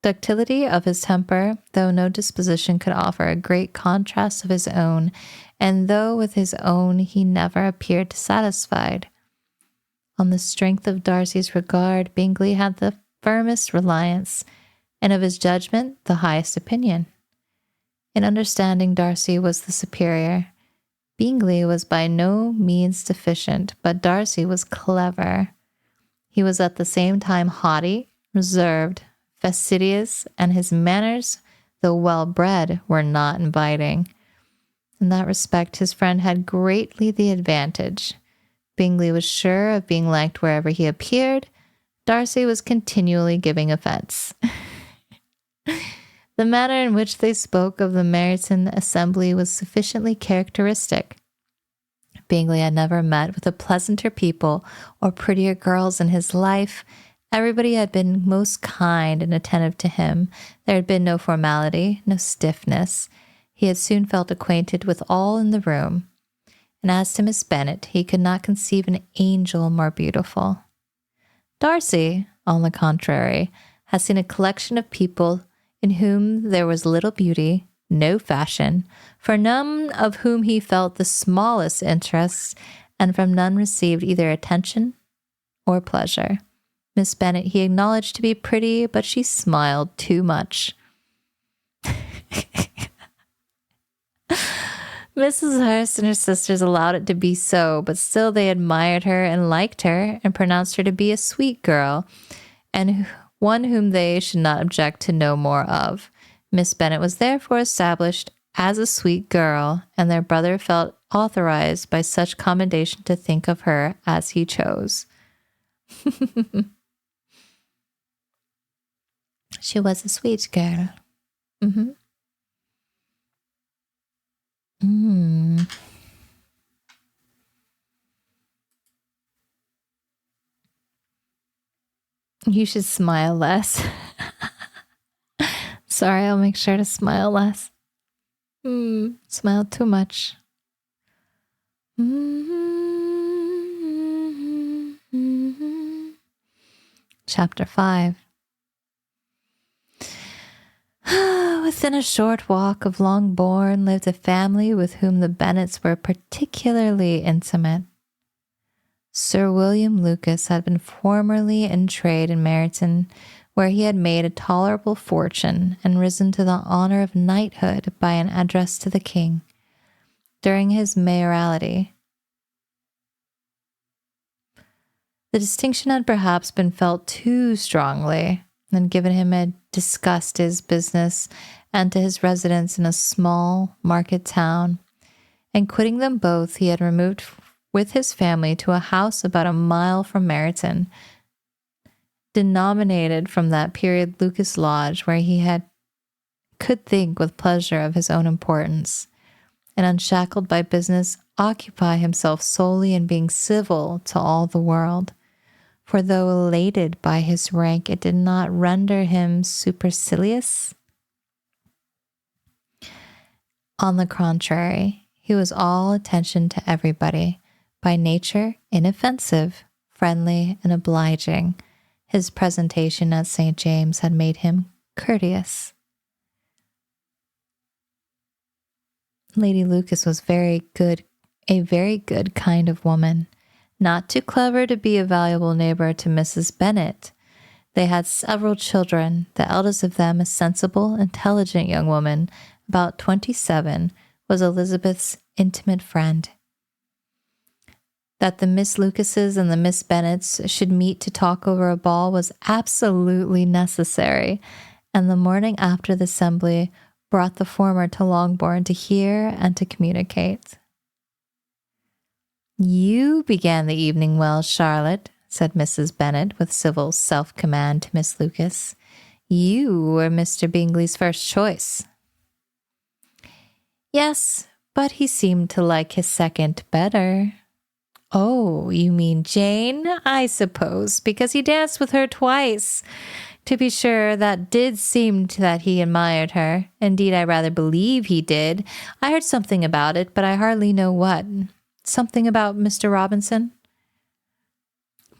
ductility of his temper, though no disposition could offer a great contrast of his own, and though with his own he never appeared dissatisfied. On the strength of Darcy's regard, Bingley had the firmest reliance, and of his judgment the highest opinion. In understanding, Darcy was the superior. Bingley was by no means deficient, but Darcy was clever. He was at the same time haughty, reserved, fastidious, and his manners, though well-bred, were not inviting. In that respect, his friend had greatly the advantage. Bingley was sure of being liked wherever he appeared. Darcy was continually giving offence. The manner in which they spoke of the Meryton assembly was sufficiently characteristic. Bingley had never met with a pleasanter people or prettier girls in his life. Everybody had been most kind and attentive to him. There had been no formality, no stiffness. He had soon felt acquainted with all in the room. And as to Miss Bennet, he could not conceive an angel more beautiful. Darcy, on the contrary, had seen a collection of people in whom there was little beauty, no fashion, for none of whom he felt the smallest interest, and from none received either attention or pleasure. Miss Bennet he acknowledged to be pretty, but she smiled too much. Mrs. Hurst and her sisters allowed it to be so, but still they admired her and liked her, and pronounced her to be a sweet girl, and one whom they should not object to know more of. Miss Bennet was therefore established as a sweet girl, and their brother felt authorized by such commendation to think of her as he chose. She was a sweet girl. You should smile less. Sorry, I'll make sure to smile less. Smile too much. Chapter 5. Within a short walk of Longbourn lived a family with whom the Bennets were particularly intimate. Sir William Lucas had been formerly in trade in Meryton, where he had made a tolerable fortune and risen to the honour of knighthood by an address to the king. during his mayoralty. The distinction had perhaps been felt too strongly and given him a disgust to his business and to his residence in a small market town. And quitting them both, he had removed with his family to a house about a mile from Meryton, denominated from that period Lucas Lodge, where he could think with pleasure of his own importance, and unshackled by business, occupy himself solely in being civil to all the world. For though elated by his rank, it did not render him supercilious. On the contrary, he was all attention to everybody, by nature inoffensive, friendly, and obliging. His presentation at St. James had made him courteous. Lady Lucas was a very good kind of woman, not too clever to be a valuable neighbor to Mrs. Bennet. They had several children, the eldest of them, a sensible, intelligent young woman, about 27, was Elizabeth's intimate friend. That the Miss Lucases and the Miss Bennets should meet to talk over a ball was absolutely necessary, and the morning after the assembly brought the former to Longbourn to hear and to communicate. "You began the evening well, Charlotte," said Mrs. Bennet with civil self-command to Miss Lucas. "You were Mr. Bingley's first choice." "Yes, but he seemed to like his second better." "Oh, you mean Jane, I suppose, because he danced with her twice. To be sure, that did seem that he admired her. Indeed, I rather believe he did. I heard something about it, but I hardly know what. Something about Mr. Robinson?"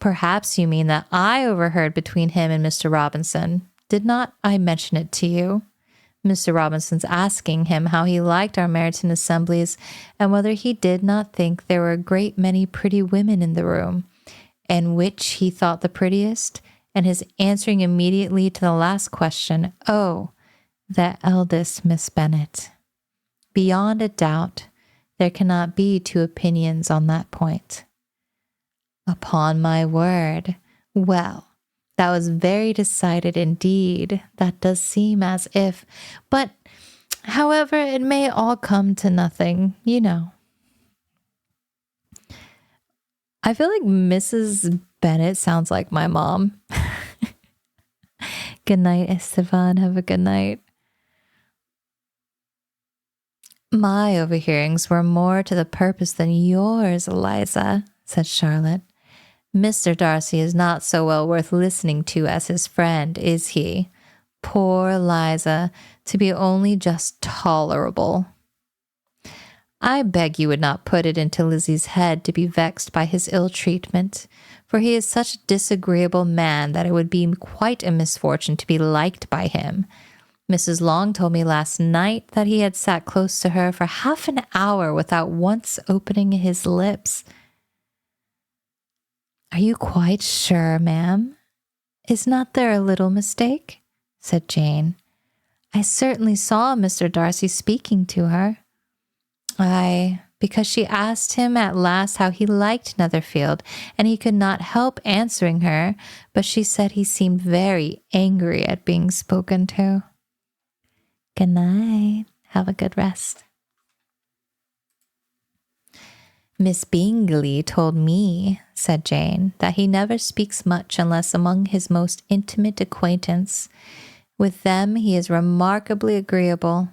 "Perhaps you mean that I overheard between him and Mr. Robinson. Did not I mention it to you? Mr. Robinson's asking him how he liked our Meryton assemblies, and whether he did not think there were a great many pretty women in the room, and which he thought the prettiest, and his answering immediately to the last question, 'Oh, the eldest Miss Bennet.' Beyond a doubt, there cannot be two opinions on that point." "Upon my word. Well, that was very decided indeed. That does seem as if, but however, it may all come to nothing, you know." I feel like Mrs. Bennet sounds like my mom. Good night, Esteban. Have a good night. "My overhearings were more to the purpose than yours, Eliza," said Charlotte. "Mr. Darcy is not so well worth listening to as his friend, is he? Poor Eliza, to be only just tolerable." "I beg you would not put it into Lizzie's head to be vexed by his ill treatment, for he is such a disagreeable man that it would be quite a misfortune to be liked by him. Mrs. Long told me last night that he had sat close to her for half an hour without once opening his lips." "Are you quite sure, ma'am? Is not there a little mistake?" said Jane. "I certainly saw Mr. Darcy speaking to her." "Aye, because she asked him at last how he liked Netherfield, and he could not help answering her, but she said he seemed very angry at being spoken to." Good night. Have a good rest. "Miss Bingley told me," said Jane, "that he never speaks much unless among his most intimate acquaintance. With them he is remarkably agreeable."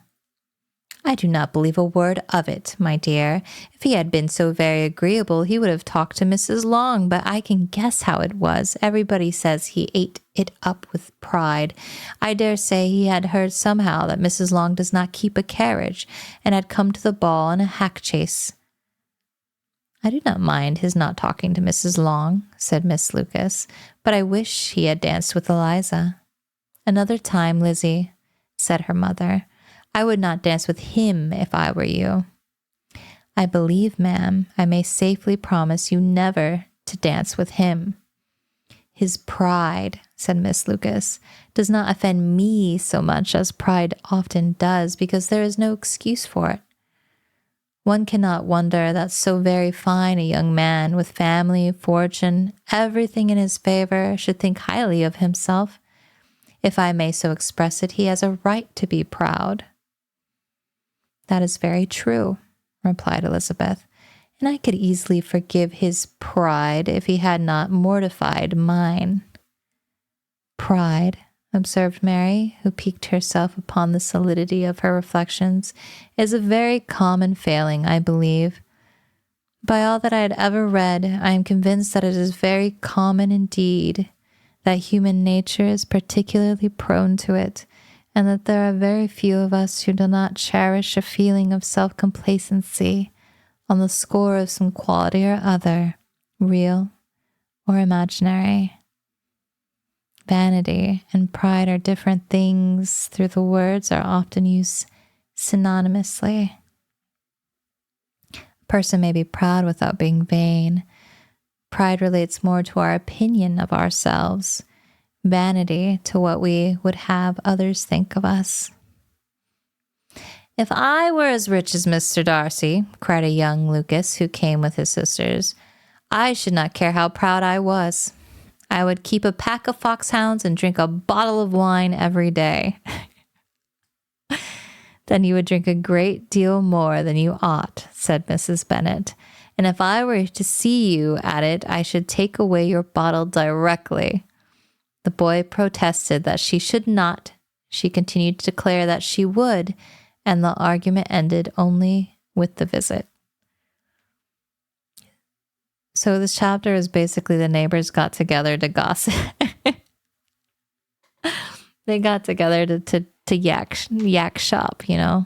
"I do not believe a word of it, my dear. If he had been so very agreeable, he would have talked to Mrs. Long, but I can guess how it was. Everybody says he ate it up with pride. I dare say he had heard somehow that Mrs. Long does not keep a carriage, and had come to the ball in a hack chaise." "I do not mind his not talking to Mrs. Long," said Miss Lucas, "but I wish he had danced with Eliza." "Another time, Lizzie," said her mother. "I would not dance with him if I were you." "I believe, ma'am, I may safely promise you never to dance with him." "His pride," said Miss Lucas, "does not offend me so much as pride often does, because there is no excuse for it." One cannot wonder that so very fine a young man with family, fortune, everything in his favor should think highly of himself. If I may so express it, he has a right to be proud." "That is very true," replied Elizabeth, "and I could easily forgive his pride if he had not mortified mine." "Pride," observed Mary, who piqued herself upon the solidity of her reflections, "is a very common failing, I believe. By all that I had ever read, I am convinced that it is very common indeed, that human nature is particularly prone to it, and that there are very few of us who do not cherish a feeling of self-complacency on the score of some quality or other, real or imaginary. Vanity and pride are different things, though the words are often used synonymously. A person may be proud without being vain. Pride relates more to our opinion of ourselves, vanity to what we would have others think of us." "If I were as rich as Mr. Darcy," cried a young Lucas who came with his sisters, "I should not care how proud I was. I would keep a pack of foxhounds and drink a bottle of wine every day." "Then you would drink a great deal more than you ought," said Mrs. Bennet. "And if I were to see you at it, I should take away your bottle directly." The boy protested that she should not. She continued to declare that she would, and the argument ended only with the visit. So this chapter is basically the neighbors got together to gossip. They got together to yak shop, you know.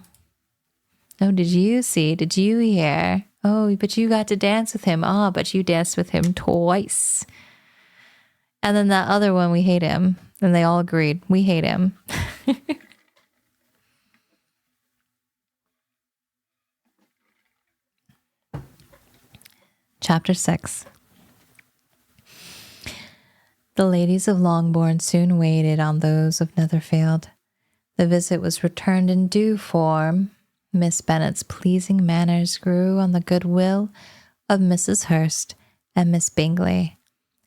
"Oh, did you see? Did you hear? Oh, but you got to dance with him. Oh, but you danced with him twice. And then that other one, we hate him." And they all agreed, we hate him. Chapter 6. The ladies of Longbourn soon waited on those of Netherfield. The visit was returned in due form. Miss Bennet's pleasing manners grew on the goodwill of Mrs. Hurst and Miss Bingley,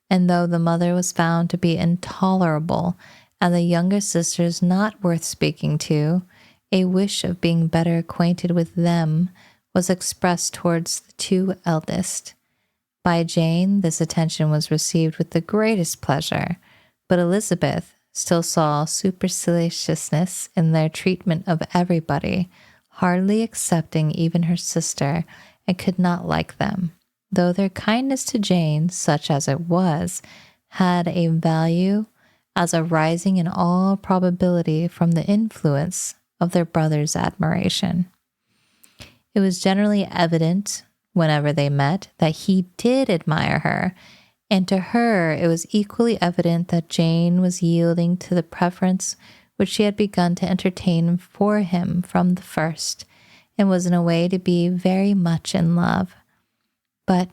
and though the mother was found to be intolerable and the younger sisters not worth speaking to, a wish of being better acquainted with them was expressed towards the two eldest. By Jane, this attention was received with the greatest pleasure, but Elizabeth still saw superciliousness in their treatment of everybody, hardly excepting even her sister, and could not like them, though their kindness to Jane, such as it was, had a value as arising in all probability from the influence of their brother's admiration. It was generally evident, whenever they met, that he did admire her, and to her it was equally evident that Jane was yielding to the preference which she had begun to entertain for him from the first, and was in a way to be very much in love. But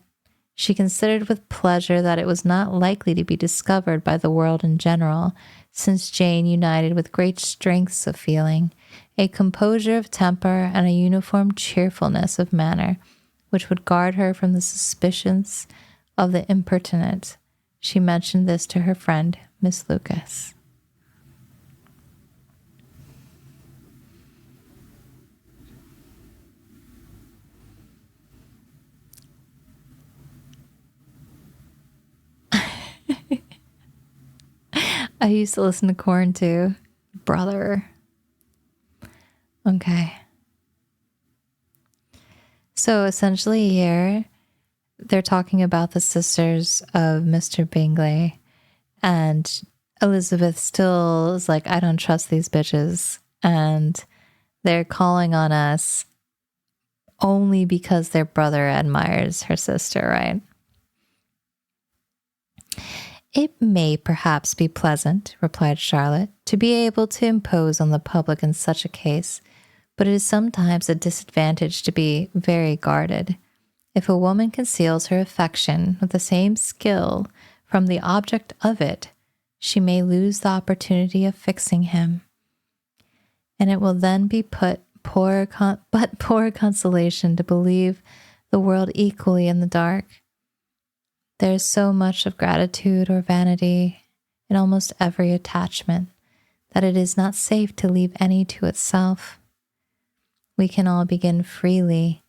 she considered with pleasure that it was not likely to be discovered by the world in general, since Jane united with great strengths of feeling, a composure of temper, and a uniform cheerfulness of manner, which would guard her from the suspicions of the impertinent. She mentioned this to her friend, Miss Lucas. I used to listen to Korn too. Brother. Okay. So essentially here, they're talking about the sisters of Mr. Bingley, and Elizabeth still is like, I don't trust these bitches, and they're calling on us only because their brother admires her sister, right? "It may perhaps be pleasant," replied Charlotte, "to be able to impose on the public in such a case, but it is sometimes a disadvantage to be very guarded. If a woman conceals her affection with the same skill from the object of it, she may lose the opportunity of fixing him, and it will then be put but poor consolation to believe the world equally in the dark. There is so much of gratitude or vanity in almost every attachment that it is not safe to leave any to itself. We can all begin freely.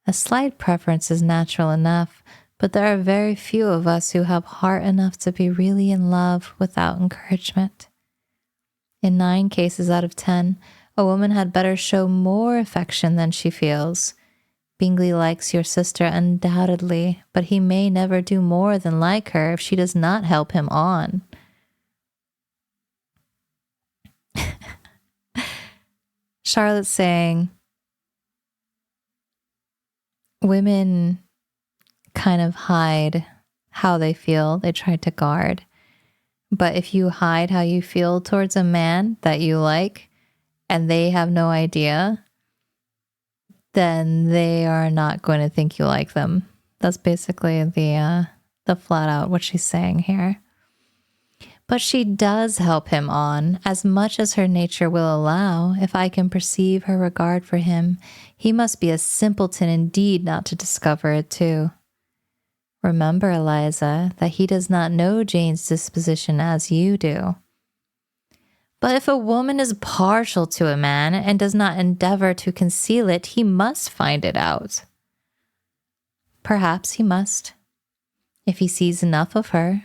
A slight preference is natural enough, but there are very few of us who have heart enough to be really in love without encouragement. In 9 cases out of 10, a woman had better show more affection than she feels. Bingley likes your sister undoubtedly, but he may never do more than like her if she does not help him on. Charlotte's saying, women kind of hide how they feel. They try to guard. But if you hide how you feel towards a man that you like, and they have no idea, then they are not going to think you like them. That's basically the flat out what she's saying here. But she does help him on as much as her nature will allow. If I can perceive her regard for him, he must be a simpleton indeed not to discover it too. Remember, Eliza, that he does not know Jane's disposition as you do. But if a woman is partial to a man and does not endeavor to conceal it, he must find it out. Perhaps he must, if he sees enough of her.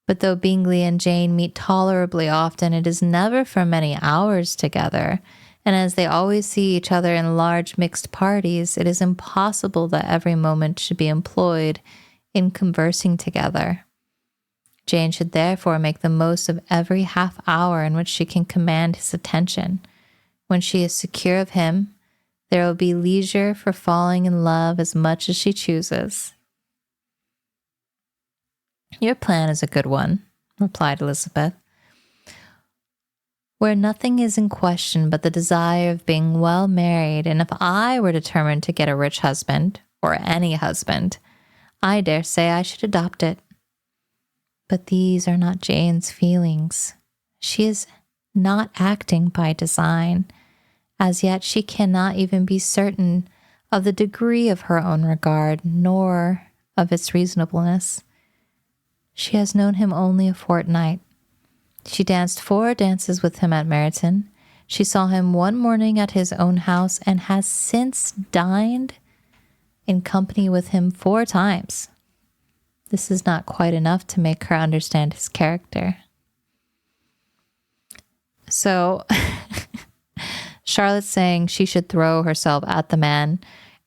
But though Bingley and Jane meet tolerably often, it is never for many hours together, and as they always see each other in large mixed parties, it is impossible that every moment should be employed in conversing together. Jane should therefore make the most of every half hour in which she can command his attention. When she is secure of him, there will be leisure for falling in love as much as she chooses. Your plan is a good one, replied Elizabeth. Where nothing is in question but the desire of being well married, and if I were determined to get a rich husband, or any husband, I dare say I should adopt it. But these are not Jane's feelings. She is not acting by design. As yet she cannot even be certain of the degree of her own regard, nor of its reasonableness. She has known him only a fortnight. She danced 4 dances with him at Meryton. She saw him one morning at his own house and has since dined in company with him 4 times. This is not quite enough to make her understand his character. So, Charlotte's saying she should throw herself at the man,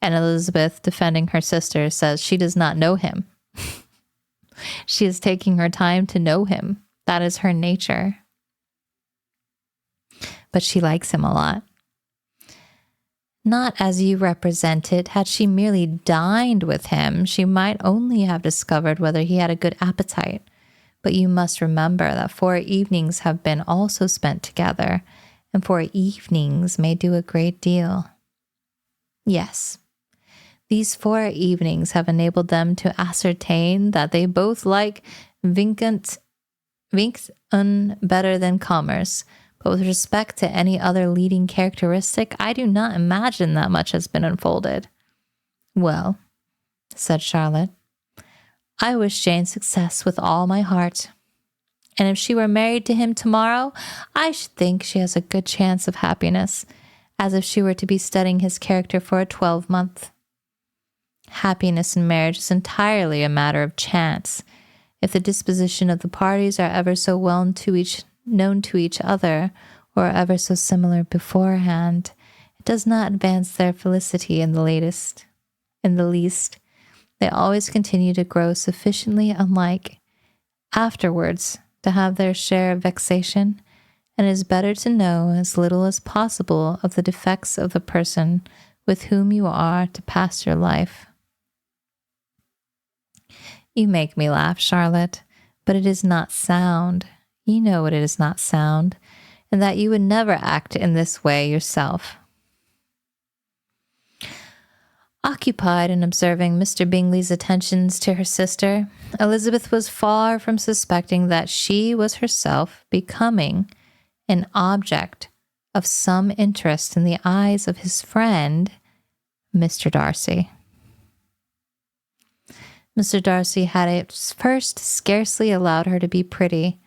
and Elizabeth, defending her sister, says she does not know him. She is taking her time to know him. That is her nature. But she likes him a lot. Not as you represent it. Had she merely dined with him, she might only have discovered whether he had a good appetite. But you must remember that 4 evenings have been also spent together, and 4 evenings may do a great deal. Yes, these 4 evenings have enabled them to ascertain that they both like Vingt better than commerce. But with respect to any other leading characteristic, I do not imagine that much has been unfolded. Well, said Charlotte, I wish Jane success with all my heart. And if she were married to him tomorrow, I should think she has a good chance of happiness, as if she were to be studying his character for a 12-month. Happiness in marriage is entirely a matter of chance. If the disposition of the parties are ever so well known to each other, or ever so similar beforehand, it does not advance their felicity in the least. They always continue to grow sufficiently unlike afterwards to have their share of vexation, and it is better to know as little as possible of the defects of the person with whom you are to pass your life. You make me laugh, Charlotte, but it is not sound. You know it is not sound, and that you would never act in this way yourself. Occupied in observing Mr. Bingley's attentions to her sister, Elizabeth was far from suspecting that she was herself becoming an object of some interest in the eyes of his friend, Mr. Darcy. Mr. Darcy had at first scarcely allowed her to be pretty.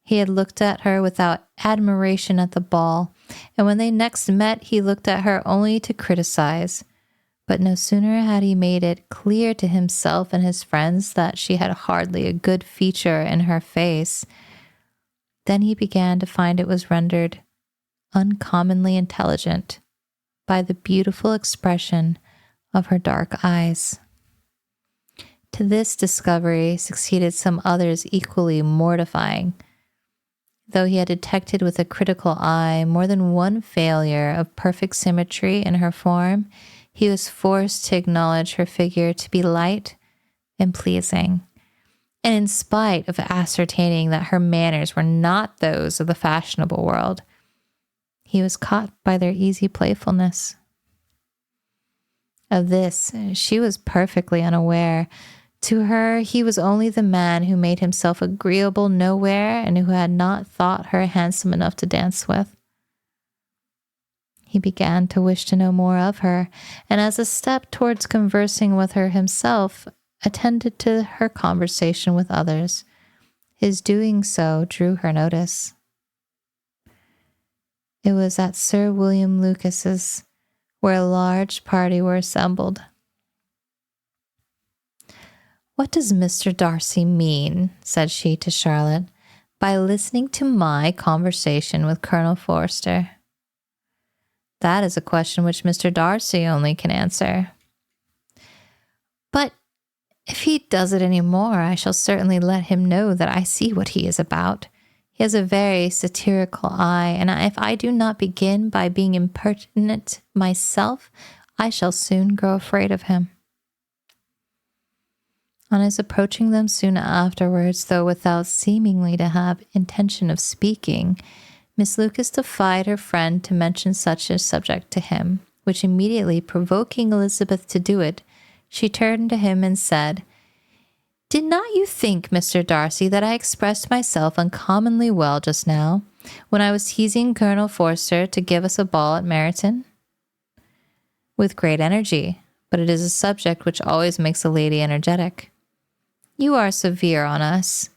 He had looked at her without admiration at the ball, and when they next met, he looked at her only to criticize. But no sooner had he made it clear to himself and his friends that she had hardly a good feature in her face, then he began to find it was rendered uncommonly intelligent by the beautiful expression of her dark eyes. To this discovery succeeded some others equally mortifying. Though he had detected with a critical eye more than one failure of perfect symmetry in her form, he was forced to acknowledge her figure to be light and pleasing. And in spite of ascertaining that her manners were not those of the fashionable world, he was caught by their easy playfulness. Of this, she was perfectly unaware. To her, he was only the man who made himself agreeable nowhere and who had not thought her handsome enough to dance with. He began to wish to know more of her, and as a step towards conversing with her himself, attended to her conversation with others. His doing so drew her notice. It was at Sir William Lucas's, where a large party were assembled. "What does Mr. Darcy mean," said she to Charlotte, "by listening to my conversation with Colonel Forster?" "That is a question which Mr. Darcy only can answer." "But if he does it any more, I shall certainly let him know that I see what he is about. He has a very satirical eye, and if I do not begin by being impertinent myself, I shall soon grow afraid of him." On his approaching them soon afterwards, though without seemingly to have intention of speaking, Miss Lucas defied her friend to mention such a subject to him, which immediately provoking Elizabeth to do it, she turned to him and said, "Did not you think, Mr. Darcy, that I expressed myself uncommonly well just now, when I was teasing Colonel Forster to give us a ball at Meryton?" "With great energy, but it is a subject which always makes a lady energetic." "You are severe on us."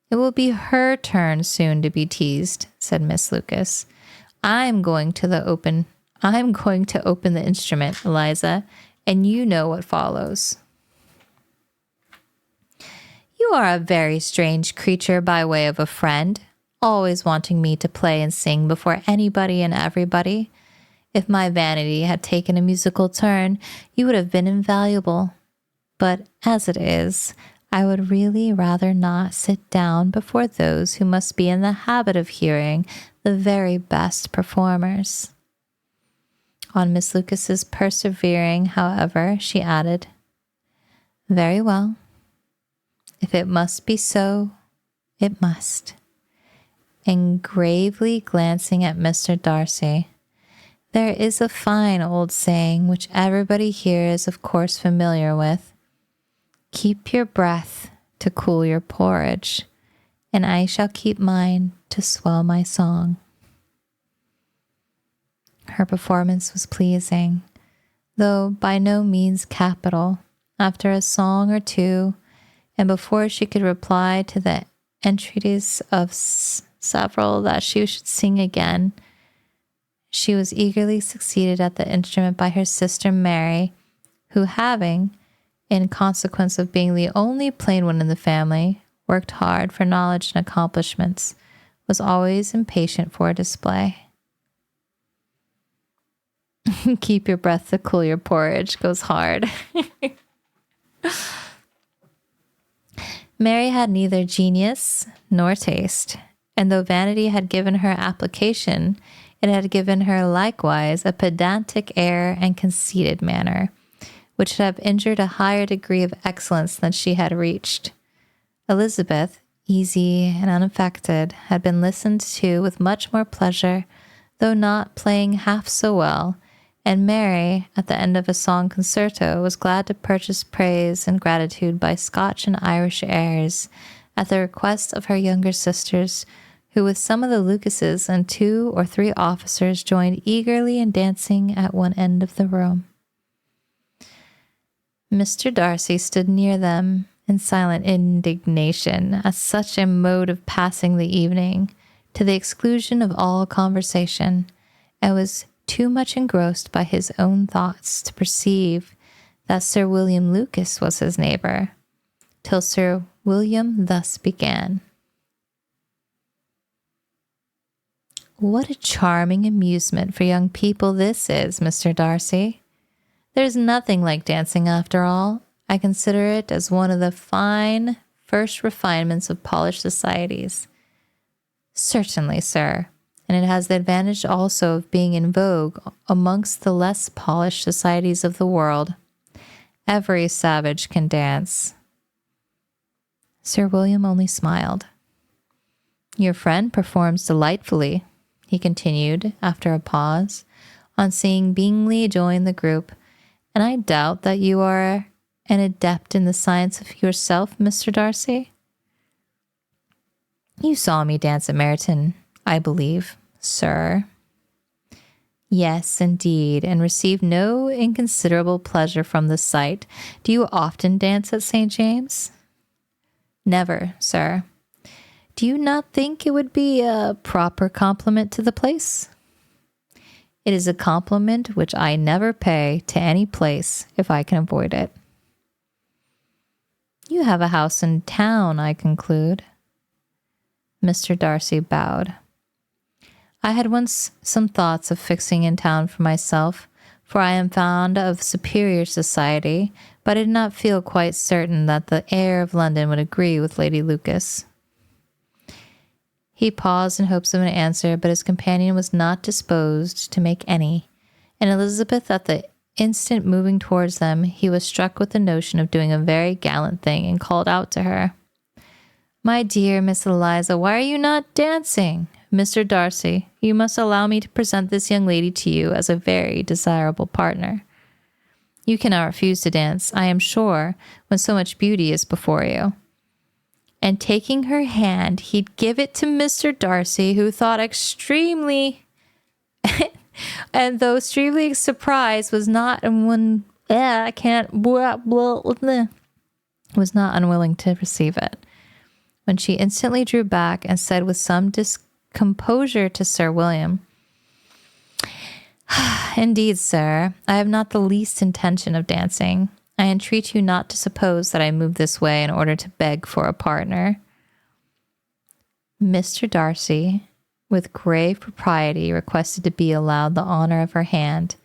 "It will be her turn soon to be teased," said Miss Lucas. I'm going to open the instrument, Eliza, and you know what follows." "You are a very strange creature by way of a friend, always wanting me to play and sing before anybody and everybody. If my vanity had taken a musical turn, you would have been invaluable. But as it is, I would really rather not sit down before those who must be in the habit of hearing the very best performers." On Miss Lucas's persevering, however, she added, "Very well. If it must be so, it must." And gravely glancing at Mr. Darcy, "There is a fine old saying which everybody here is of course familiar with. Keep your breath to cool your porridge, and I shall keep mine to swell my song." Her performance was pleasing, though by no means capital. After a song or two, and before she could reply to the entreaties of several that she should sing again, she was eagerly succeeded at the instrument by her sister Mary, who having, in consequence of being the only plain one in the family, worked hard for knowledge and accomplishments, was always impatient for a display. Keep your breath to cool your porridge goes hard. Mary had neither genius nor taste, and though vanity had given her application, it had given her likewise a pedantic air and conceited manner, which should have injured a higher degree of excellence than she had reached. Elizabeth, easy and unaffected, had been listened to with much more pleasure, though not playing half so well, and Mary, at the end of a song concerto, was glad to purchase praise and gratitude by Scotch and Irish airs, at the request of her younger sisters, who with some of the Lucases and 2 or 3 officers joined eagerly in dancing at one end of the room. Mr. Darcy stood near them in silent indignation at such a mode of passing the evening, to the exclusion of all conversation, and was too much engrossed by his own thoughts to perceive that Sir William Lucas was his neighbor, till Sir William thus began. What a charming amusement for young people this is, Mr. Darcy. There's nothing like dancing after all. I consider it as one of the fine first refinements of polished societies. Certainly, sir, and it has the advantage also of being in vogue amongst the less polished societies of the world. Every savage can dance. Sir William only smiled. Your friend performs delightfully, he continued after a pause, on seeing Bingley join the group, and I doubt that you are an adept in the science of yourself, Mr. Darcy. You saw me dance at Meryton, I believe, sir. Yes, indeed, and received no inconsiderable pleasure from the sight. Do you often dance at St. James? Never, sir. Do you not think it would be a proper compliment to the place? It is a compliment which I never pay to any place if I can avoid it. You have a house in town, I conclude. Mr. Darcy bowed. I had once some thoughts of fixing in town for myself, for I am fond of superior society, but I did not feel quite certain that the air of London would agree with Lady Lucas. He paused in hopes of an answer, but his companion was not disposed to make any, and Elizabeth at the instant moving towards them, he was struck with the notion of doing a very gallant thing, and called out to her, My dear Miss Eliza, why are you not dancing? Mr. Darcy, you must allow me to present this young lady to you as a very desirable partner. You cannot refuse to dance, I am sure, when so much beauty is before you. And taking her hand, he'd give it to Mr. Darcy, who thought extremely, and though extremely surprised, was not unwilling to receive it, when she instantly drew back and said with some discomposure to Sir William, Indeed, sir, I have not the least intention of dancing. I entreat you not to suppose that I move this way in order to beg for a partner. Mr. Darcy, with grave propriety, requested to be allowed the honor of her hand,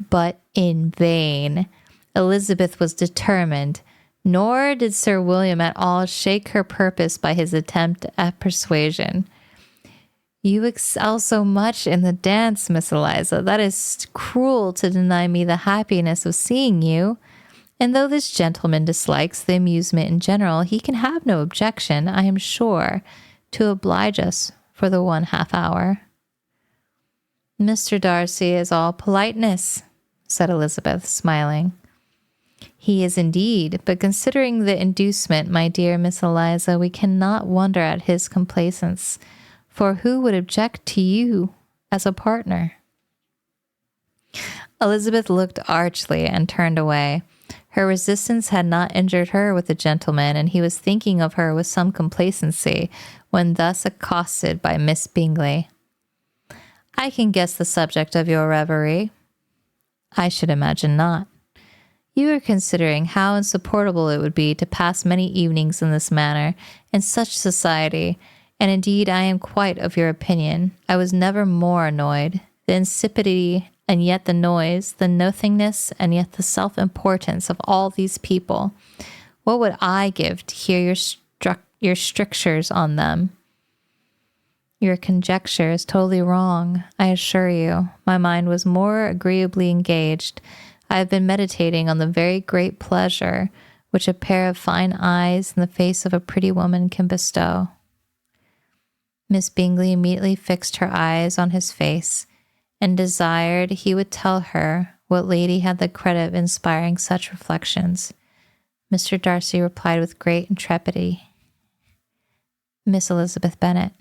but in vain. Elizabeth was determined, nor did Sir William at all shake her purpose by his attempt at persuasion. You excel so much in the dance, Miss Eliza, that is cruel to deny me the happiness of seeing you. And though this gentleman dislikes the amusement in general, he can have no objection, I am sure, to oblige us for the 1/2 hour. Mr. Darcy is all politeness, said Elizabeth, smiling. He is indeed, but considering the inducement, my dear Miss Eliza, we cannot wonder at his complaisance, for who would object to you as a partner? Elizabeth looked archly and turned away. Her resistance had not injured her with the gentleman, and he was thinking of her with some complacency when thus accosted by Miss Bingley. I can guess the subject of your reverie. I should imagine not. You are considering how insupportable it would be to pass many evenings in this manner, in such society, and indeed I am quite of your opinion. I was never more annoyed. The insipidity and yet the noise, the nothingness and yet the self-importance of all these people. What would I give to hear your strictures on them? Your conjecture is totally wrong, I assure you. My mind was more agreeably engaged. I have been meditating on the very great pleasure which a pair of fine eyes in the face of a pretty woman can bestow. Miss Bingley immediately fixed her eyes on his face, and desired he would tell her what lady had the credit of inspiring such reflections. Mr. Darcy replied with great intrepidity, Miss Elizabeth Bennet.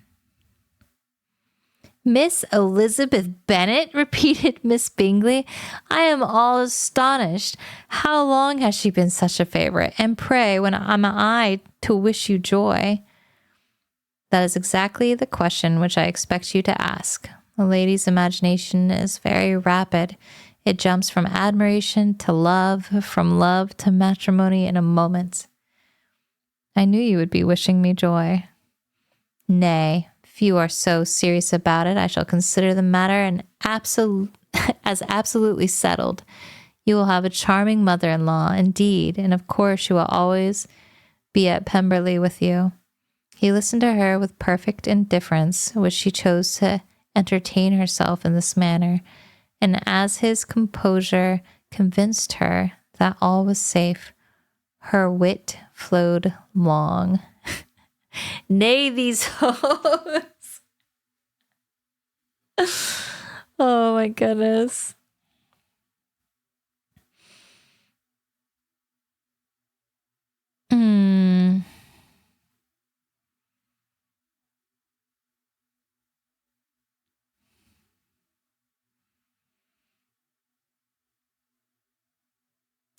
Miss Elizabeth Bennet, repeated Miss Bingley. I am all astonished. How long has she been such a favorite? And pray, when am I to wish you joy? That is exactly the question which I expect you to ask. A lady's imagination is very rapid. It jumps from admiration to love, from love to matrimony in a moment. I knew you would be wishing me joy. Nay, if you are so serious about it, I shall consider the matter as absolutely settled. You will have a charming mother-in-law, indeed, and of course she will always be at Pemberley with you. He listened to her with perfect indifference, which she chose to entertain herself in this manner, and as his composure convinced her that all was safe, her wit flowed long. Nay, these hoes. Oh my goodness.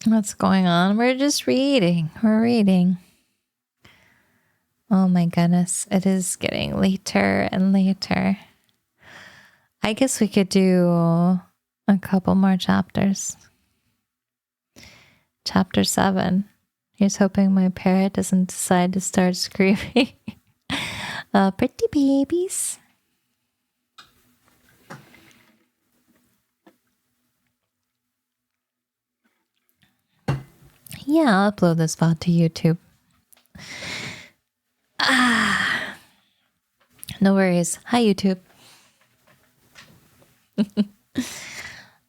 What's going on? We're just reading. We're reading. Oh my goodness. It is getting later and later. I guess we could do a couple more chapters. Chapter 7. Here's hoping my parrot doesn't decide to start screaming. Pretty babies. Yeah, I'll upload this VOD to YouTube. No worries. Hi, YouTube.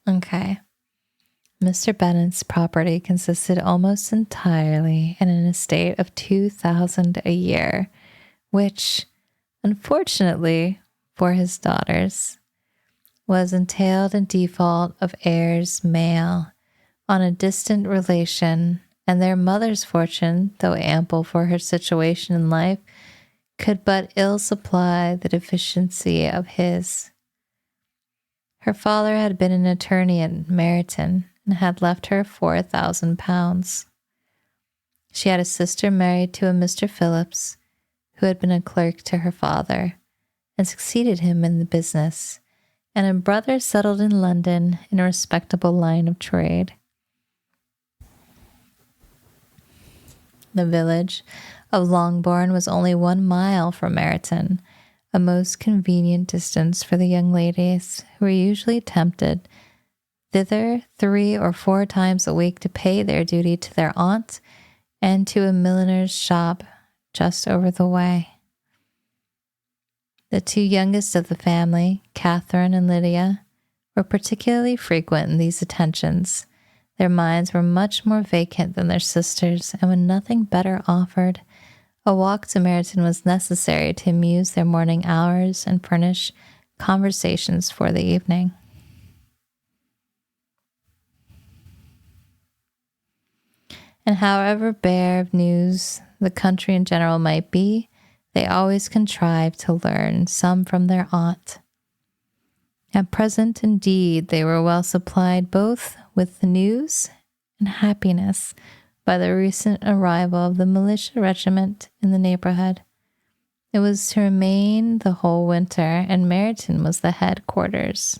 Okay. Mr. Bennet's property consisted almost entirely in an estate of $2,000 a year, which, unfortunately for his daughters, was entailed in default of heirs male on a distant relation, and their mother's fortune, though ample for her situation in life, could but ill supply the deficiency of his. Her father had been an attorney at Meryton and had left her £4,000. She had a sister married to a Mr. Phillips, who had been a clerk to her father and succeeded him in the business, and a brother settled in London in a respectable line of trade. The village of Longbourn was only 1 mile from Meryton, a most convenient distance for the young ladies, who were usually tempted thither 3 or 4 times a week to pay their duty to their aunt and to a milliner's shop just over the way. The 2 youngest of the family, Catherine and Lydia, were particularly frequent in these attentions. Their minds were much more vacant than their sisters', and when nothing better offered, a walk to Meryton was necessary to amuse their morning hours and furnish conversations for the evening. And however bare of news the country in general might be, they always contrived to learn some from their aunt. At present, indeed, they were well supplied both with the news and happiness by the recent arrival of the militia regiment in the neighborhood. It was to remain the whole winter, and Meryton was the headquarters.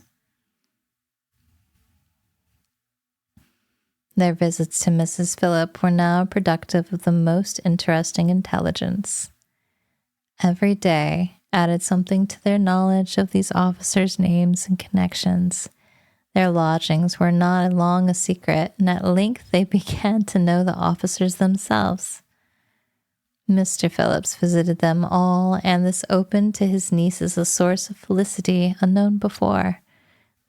Their visits to Mrs. Phillip were now productive of the most interesting intelligence. Every day added something to their knowledge of these officers' names and connections. Their lodgings were not long a secret, and at length they began to know the officers themselves. Mr. Phillips visited them all, and this opened to his nieces a source of felicity unknown before.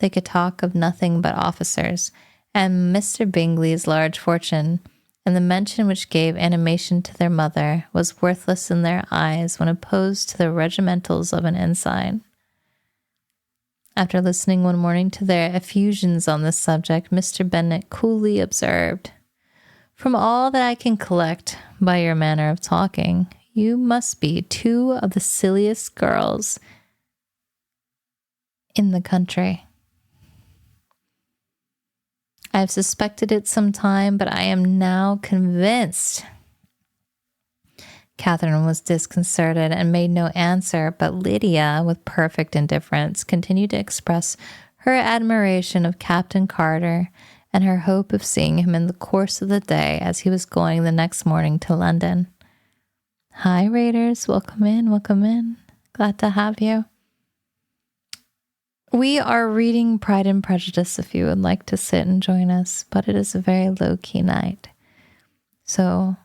They could talk of nothing but officers, and Mr. Bingley's large fortune, and the mention which gave animation to their mother was worthless in their eyes when opposed to the regimentals of an ensign. After listening one morning to their effusions on this subject, Mr. Bennet coolly observed, "From all that I can collect by your manner of talking, you must be 2 of the silliest girls in the country. I've suspected it some time, but I am now convinced. Catherine was disconcerted and made no answer, but Lydia, with perfect indifference, continued to express her admiration of Captain Carter and her hope of seeing him in the course of the day as he was going the next morning to London. Hi, Raiders. Welcome in. Welcome in. Glad to have you. We are reading Pride and Prejudice if you would like to sit and join us, but it is a very low-key night. So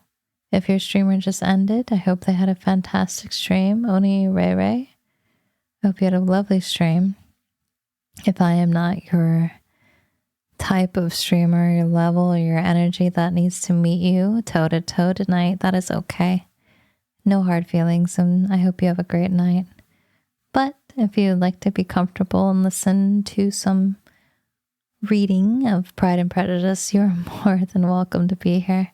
if your streamer just ended, I hope they had a fantastic stream. Oni Ray Ray, I hope you had a lovely stream. If I am not your type of streamer, your level, or your energy that needs to meet you toe-to-toe tonight, that is okay. No hard feelings, and I hope you have a great night. But if you'd like to be comfortable and listen to some reading of Pride and Prejudice, you're more than welcome to be here.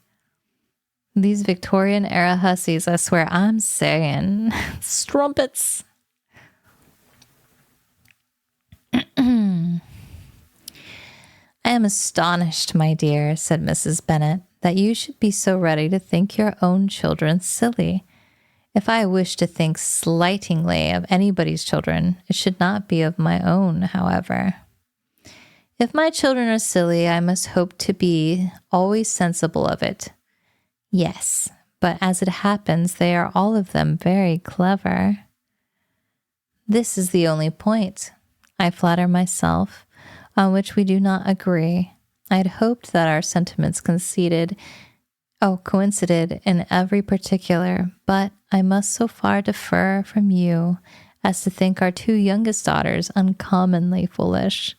These Victorian era hussies, I swear, I'm saying strumpets. I am astonished, my dear, said Mrs. Bennet, that you should be so ready to think your own children silly. If I wish to think slightingly of anybody's children, it should not be of my own, however. If my children are silly, I must hope to be always sensible of it. Yes, but as it happens, they are all of them very clever. This is the only point, I flatter myself, on which we do not agree. I had hoped that our sentiments coincided in every particular, but I must so far differ from you as to think our two youngest daughters uncommonly foolish.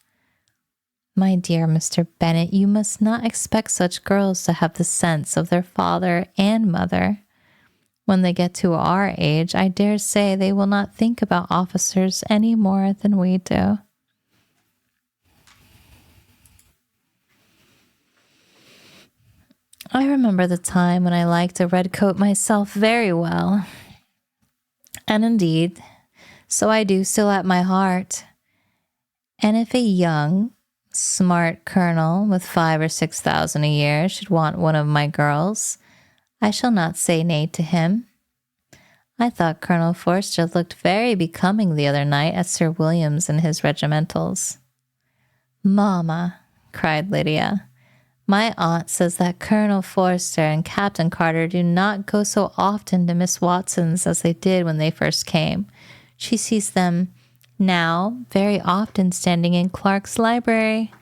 My dear Mr. Bennet, you must not expect such girls to have the sense of their father and mother. When they get to our age, I dare say they will not think about officers any more than we do. I remember the time when I liked a red coat myself very well. And indeed, so I do still at my heart. And if a young, smart colonel with 5,000 or 6,000 a year should want one of my girls, I shall not say nay to him. I thought Colonel Forster looked very becoming the other night at Sir William's in his regimentals. Mamma, cried Lydia, my aunt says that Colonel Forster and Captain Carter do not go so often to Miss Watson's as they did when they first came. She sees them now very often standing in Clark's library.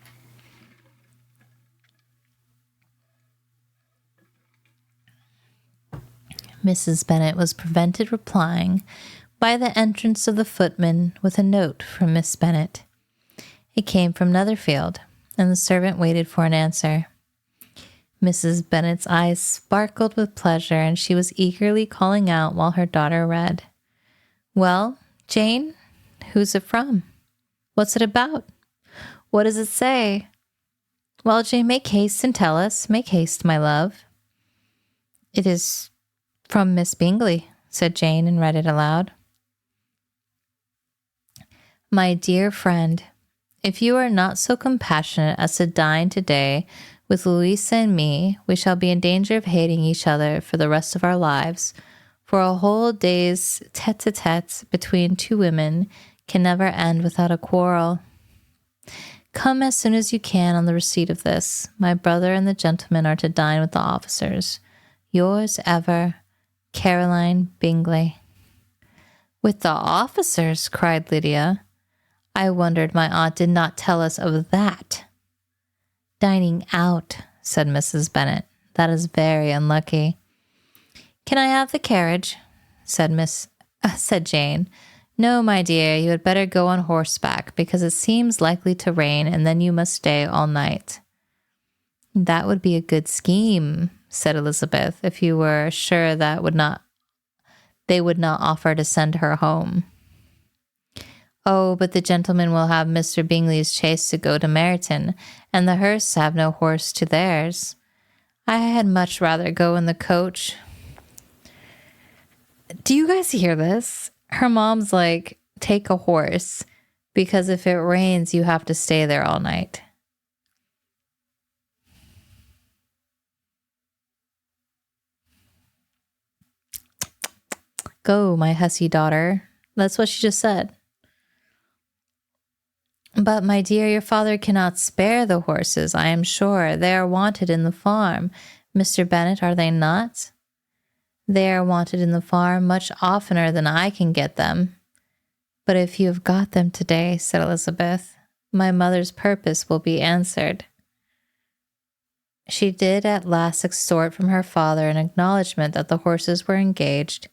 Mrs. Bennet was prevented replying by the entrance of the footman with a note from Miss Bennet. It came from Netherfield, and the servant waited for an answer. Mrs. Bennet's eyes sparkled with pleasure, and she was eagerly calling out while her daughter read. Well, Jane, who's it from? What's it about? What does it say? Well, Jane, make haste and tell us. Make haste, my love. It is from Miss Bingley, said Jane, and read it aloud. My dear friend, if you are not so compassionate as to dine today with Louisa and me, we shall be in danger of hating each other for the rest of our lives, for a whole day's tete-a-tete between two women can never end without a quarrel. Come as soon as you can on the receipt of this. My brother and the gentlemen are to dine with the officers. Yours ever, Caroline Bingley. With the officers, cried Lydia. I wondered my aunt did not tell us of that. Dining out, said Mrs. Bennet. That is very unlucky. Can I have the carriage? said Jane. No, my dear, you had better go on horseback, because it seems likely to rain, and then you must stay all night. That would be a good scheme, said Elizabeth, if you were sure that they would not offer to send her home. Oh, but the gentlemen will have Mr. Bingley's chaise to go to Meryton, and the Hursts have no horse to theirs. I had much rather go in the coach. Do you guys hear this? Her mom's like, take a horse. because if it rains, you have to stay there all night. Go, my hussy daughter. That's what she just said. But, my dear, your father cannot spare the horses, I am sure. They are wanted in the farm. Mr. Bennet, are they not? They are wanted in the farm much oftener than I can get them. But if you have got them today, said Elizabeth, my mother's purpose will be answered. She did at last extort from her father an acknowledgment that the horses were engaged.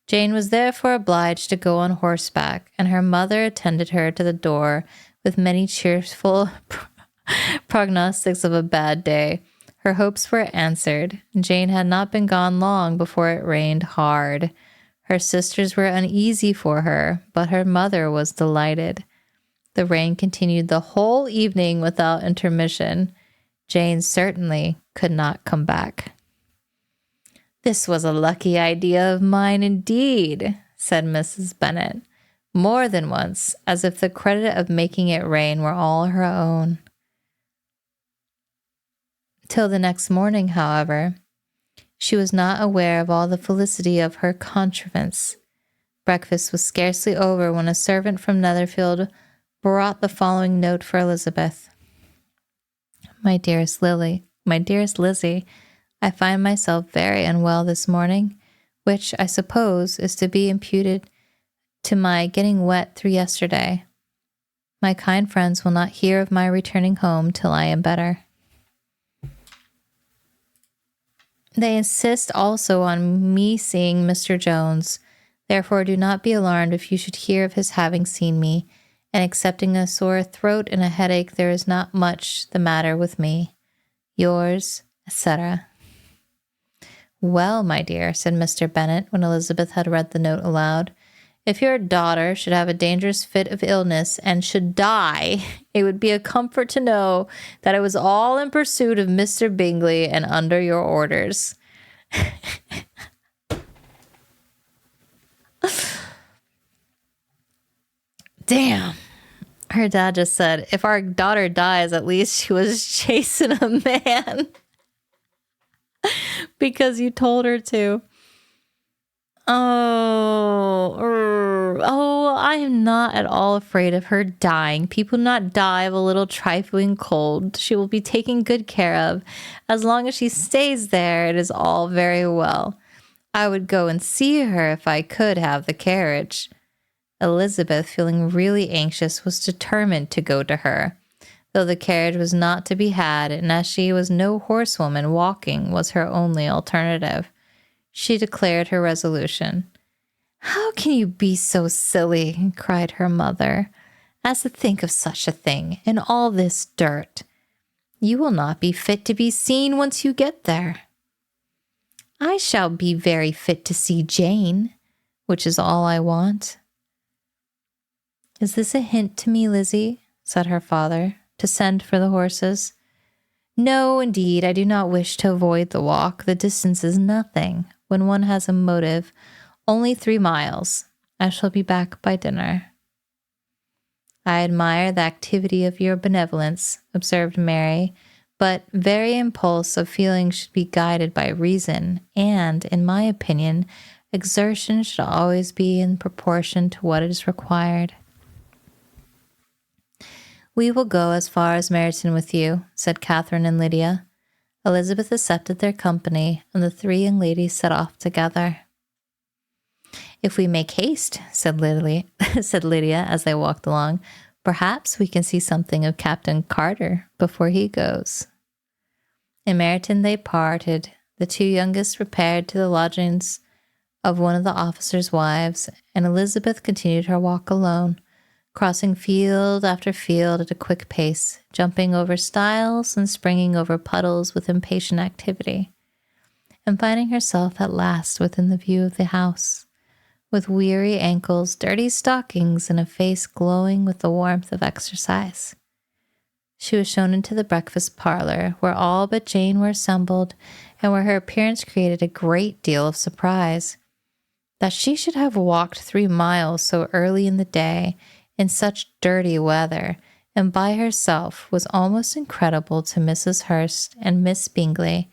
Jane was therefore obliged to go on horseback, and her mother attended her to the door with many cheerful prognostics of a bad day. Her hopes were answered. Jane had not been gone long before it rained hard. Her sisters were uneasy for her, but her mother was delighted. The rain continued the whole evening without intermission. Jane certainly could not come back. This was a lucky idea of mine indeed, said Mrs. Bennet, more than once, as if the credit of making it rain were all her own. Till the next morning, however, she was not aware of all the felicity of her contrivance. Breakfast was scarcely over when a servant from Netherfield brought the following note for Elizabeth. My dearest Lizzie, I find myself very unwell this morning, which I suppose is to be imputed to my getting wet through yesterday. My kind friends will not hear of my returning home till I am better. They insist also on me seeing Mr. Jones. Therefore, do not be alarmed if you should hear of his having seen me, and excepting a sore throat and a headache, there is not much the matter with me. Yours, etc. Well, my dear, said Mr. Bennet, when Elizabeth had read the note aloud, if your daughter should have a dangerous fit of illness and should die, it would be a comfort to know that it was all in pursuit of Mr. Bingley and under your orders. Damn. Her dad just said, if our daughter dies, at least she was chasing a man. Because you told her to. I am not at all afraid of her dying. People do not die of a little trifling cold. She will be taken good care of. As long as she stays there, it is all very well. I would go and see her if I could have the carriage. Elizabeth, feeling really anxious, was determined to go to her, though the carriage was not to be had, and as she was no horsewoman, walking was her only alternative. She declared her resolution. How can you be so silly, cried her mother, as to think of such a thing in all this dirt? You will not be fit to be seen once you get there. I shall be very fit to see Jane, which is all I want. Is this a hint to me, Lizzie, said her father, to send for the horses? No, indeed, I do not wish to avoid the walk. The distance is nothing. When one has a motive, only 3 miles. I shall be back by dinner. I admire the activity of your benevolence, observed Mary, but very impulse of feeling should be guided by reason, and, in my opinion, exertion should always be in proportion to what is required. We will go as far as Meryton with you, said Catherine and Lydia. Elizabeth accepted their company, and the 3 young ladies set off together. If we make haste, said Lydia as they walked along, perhaps we can see something of Captain Carter before he goes. In Meryton they parted. The 2 youngest repaired to the lodgings of one of the officers' wives, and Elizabeth continued her walk alone, crossing field after field at a quick pace, jumping over stiles and springing over puddles with impatient activity, and finding herself at last within the view of the house, with weary ankles, dirty stockings, and a face glowing with the warmth of exercise. She was shown into the breakfast parlor, where all but Jane were assembled, and where her appearance created a great deal of surprise. That she should have walked 3 miles so early in the day, in such dirty weather and by herself was almost incredible to Mrs. Hurst and Miss Bingley,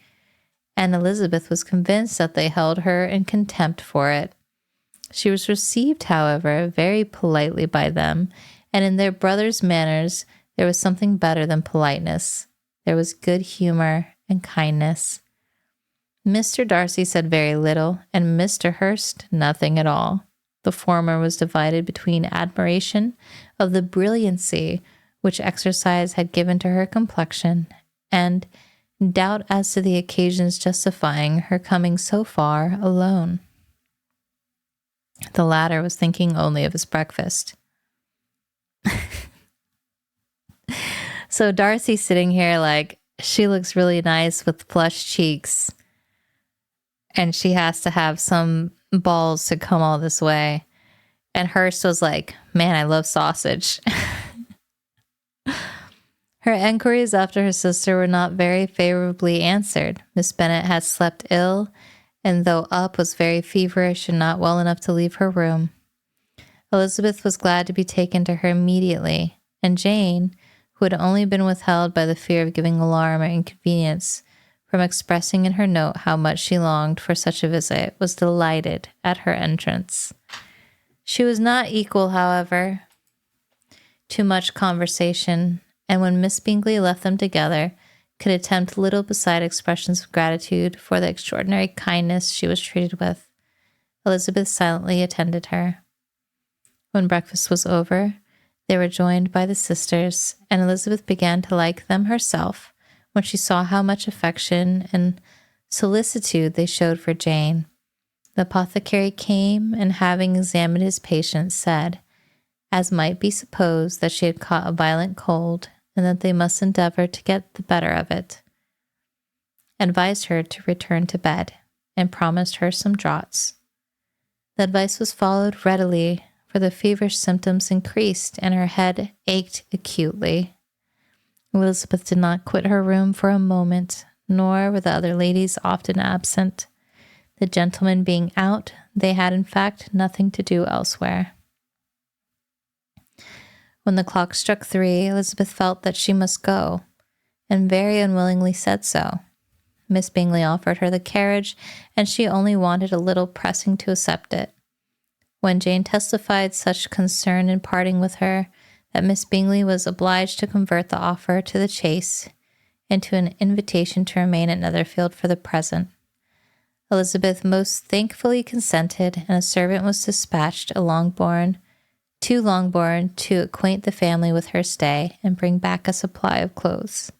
and Elizabeth was convinced that they held her in contempt for it. She was received, however, very politely by them, and in their brother's manners there was something better than politeness. There was good humor and kindness. Mr. Darcy said very little, and Mr. Hurst nothing at all. The former was divided between admiration of the brilliancy which exercise had given to her complexion, and doubt as to the occasions justifying her coming so far alone. The latter was thinking only of his breakfast. So Darcy's sitting here like, she looks really nice with flushed cheeks, and she has to have some balls to come all this way. And Hurst was like, man, I love sausage. Her enquiries after her sister were not very favorably answered. Miss Bennet had slept ill, and though up, was very feverish and not well enough to leave her room. Elizabeth was glad to be taken to her immediately, and Jane, who had only been withheld by the fear of giving alarm or inconvenience from expressing in her note how much she longed for such a visit, was delighted at her entrance. She was not equal, however, to much conversation, and when Miss Bingley left them together, could attempt little beside expressions of gratitude for the extraordinary kindness she was treated with. Elizabeth silently attended her. When breakfast was over, they were joined by the sisters, and Elizabeth began to like them herself when she saw how much affection and solicitude they showed for Jane. The apothecary came, and having examined his patient, said, as might be supposed, that she had caught a violent cold, and that they must endeavor to get the better of it, advised her to return to bed, and promised her some draughts. The advice was followed readily, for the feverish symptoms increased, and her head ached acutely. Elizabeth did not quit her room for a moment, nor were the other ladies often absent. The gentlemen being out, they had in fact nothing to do elsewhere. When the clock struck 3, Elizabeth felt that she must go, and very unwillingly said so. Miss Bingley offered her the carriage, and she only wanted a little pressing to accept it. When Jane testified such concern in parting with her, that Miss Bingley was obliged to convert the offer to the chaise into an invitation to remain at Netherfield for the present. Elizabeth most thankfully consented, and a servant was dispatched to Longbourn to acquaint the family with her stay and bring back a supply of clothes.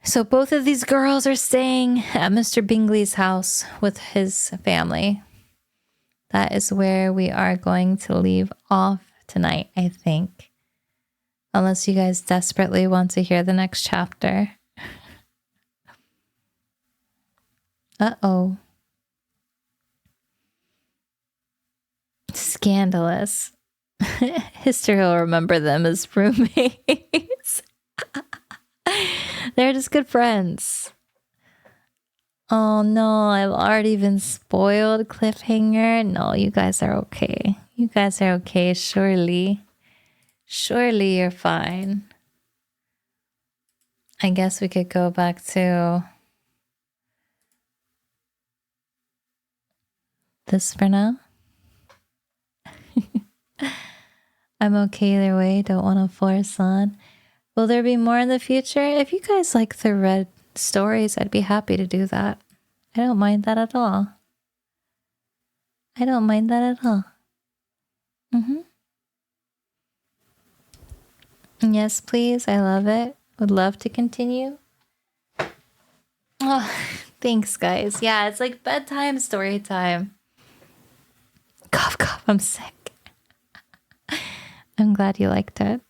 So both of these girls are staying at Mr. Bingley's house with his family. That is where we are going to leave off tonight, I think. Unless you guys desperately want to hear the next chapter. Uh-oh. Scandalous. History will remember them as roommates. They're just good friends. Oh no, I've already been spoiled, cliffhanger. No, you guys are okay. You guys are okay, surely. Surely you're fine. I guess we could go back to this for now. I'm okay either way. Don't want to force on. Will there be more in the future? If you guys like the read stories, I'd be happy to do that. I don't mind that at all. I don't mind that at all. Yes, please. I love it. Would love to continue. Oh, thanks, guys. Yeah, it's like bedtime, story time. Cough, cough. I'm sick. I'm glad you liked it.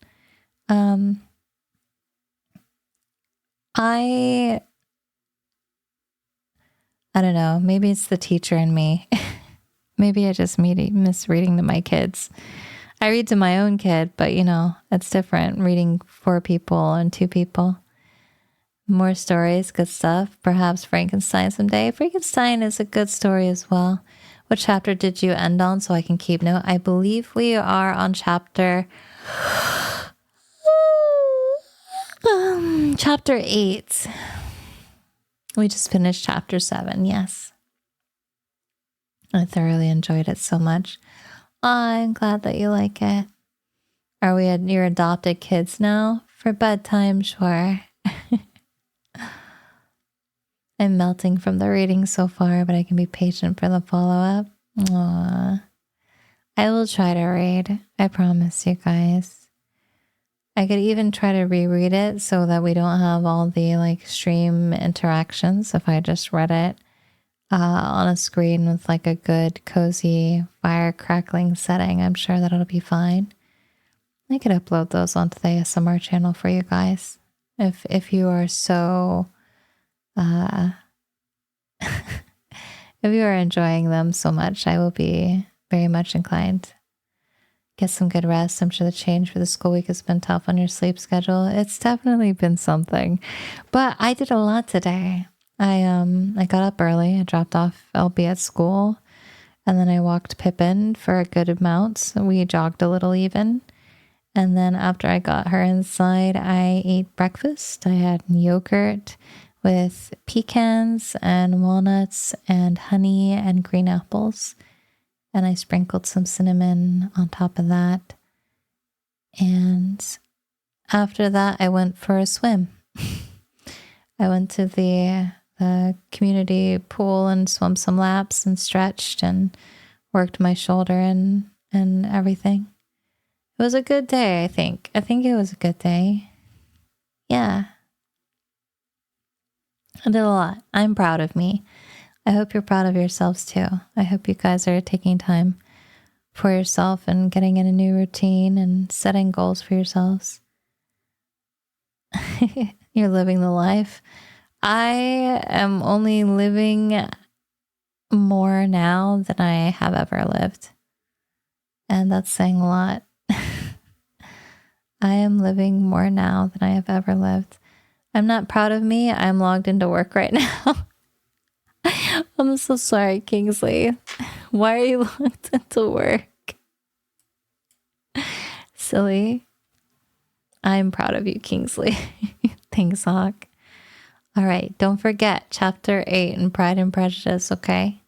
I don't know. Maybe it's the teacher in me. Maybe I just miss reading to my kids. I read to my own kid, but it's different reading 4 people and 2 people. More stories, good stuff. Perhaps Frankenstein someday. Frankenstein is a good story as well. What chapter did you end on so I can keep note? I believe we are on chapter 8. We just finished chapter 7. Yes. I thoroughly enjoyed it so much. I'm glad that you like it. Are we at your adopted kids now? For bedtime, sure. I'm melting from the reading so far, but I can be patient for the follow-up. Aww. I will try to read. I promise you guys. I could even try to reread it so that we don't have all the like stream interactions if I just read it on a screen with like a good cozy fire crackling setting. I'm sure that it'll be fine. I could upload those onto the ASMR channel for you guys if you are so if you are enjoying them so much. I will be very much inclined. Get some good rest. I'm sure the change for the school week has been tough on your sleep schedule. It's definitely been something, but I did a lot today. I got up early. I dropped off LB at school, and then I walked Pippin for a good amount. We jogged a little even. And then after I got her inside, I ate breakfast. I had yogurt with pecans and walnuts and honey and green apples. And I sprinkled some cinnamon on top of that. And after that, I went for a swim. I went to the community pool and swam some laps and stretched and worked my shoulder and everything. It was a good day, I think. I think it was a good day. Yeah. I did a lot. I'm proud of me. I hope you're proud of yourselves too. I hope you guys are taking time for yourself and getting in a new routine and setting goals for yourselves. You're living the life. I am only living more now than I have ever lived. And that's saying a lot. I am living more now than I have ever lived. I'm not proud of me. I'm logged into work right now. I'm so sorry, Kingsley. Why are you logged into work? Silly. I'm proud of you, Kingsley. Thanks, Hawk. All right, don't forget chapter 8 in Pride and Prejudice, okay?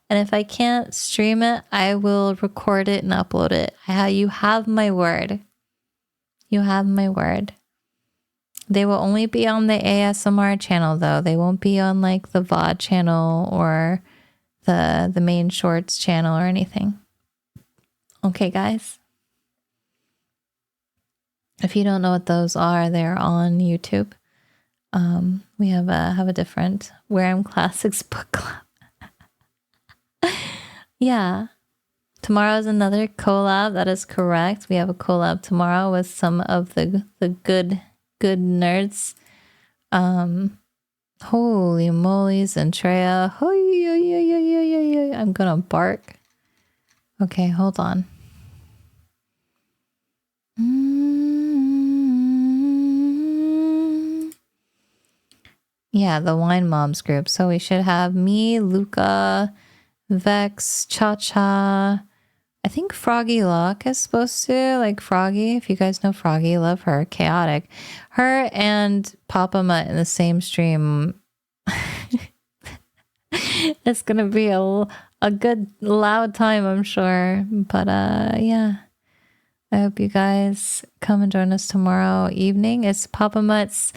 And if I can't stream it, I will record it and upload it. You have my word. You have my word. They will only be on the ASMR channel, though. They won't be on like the VOD channel or the main shorts channel or anything. Okay, guys? If you don't know what those are, they're on YouTube. We have a different Wareham Classics book club. Yeah. Tomorrow's another collab. That is correct. We have a collab tomorrow with some of the good nerds. Holy moly's and Treya. I'm gonna bark. Okay, hold on. Yeah, the Wine Moms group. So we should have me, Luca, Vex, Cha-Cha. I think Froggy Lock is supposed to, like Froggy. If you guys know Froggy, love her. Chaotic. Her and Papa Mutt in the same stream. It's going to be a good loud time, I'm sure. But yeah. I hope you guys come and join us tomorrow evening. It's Papa Mutt's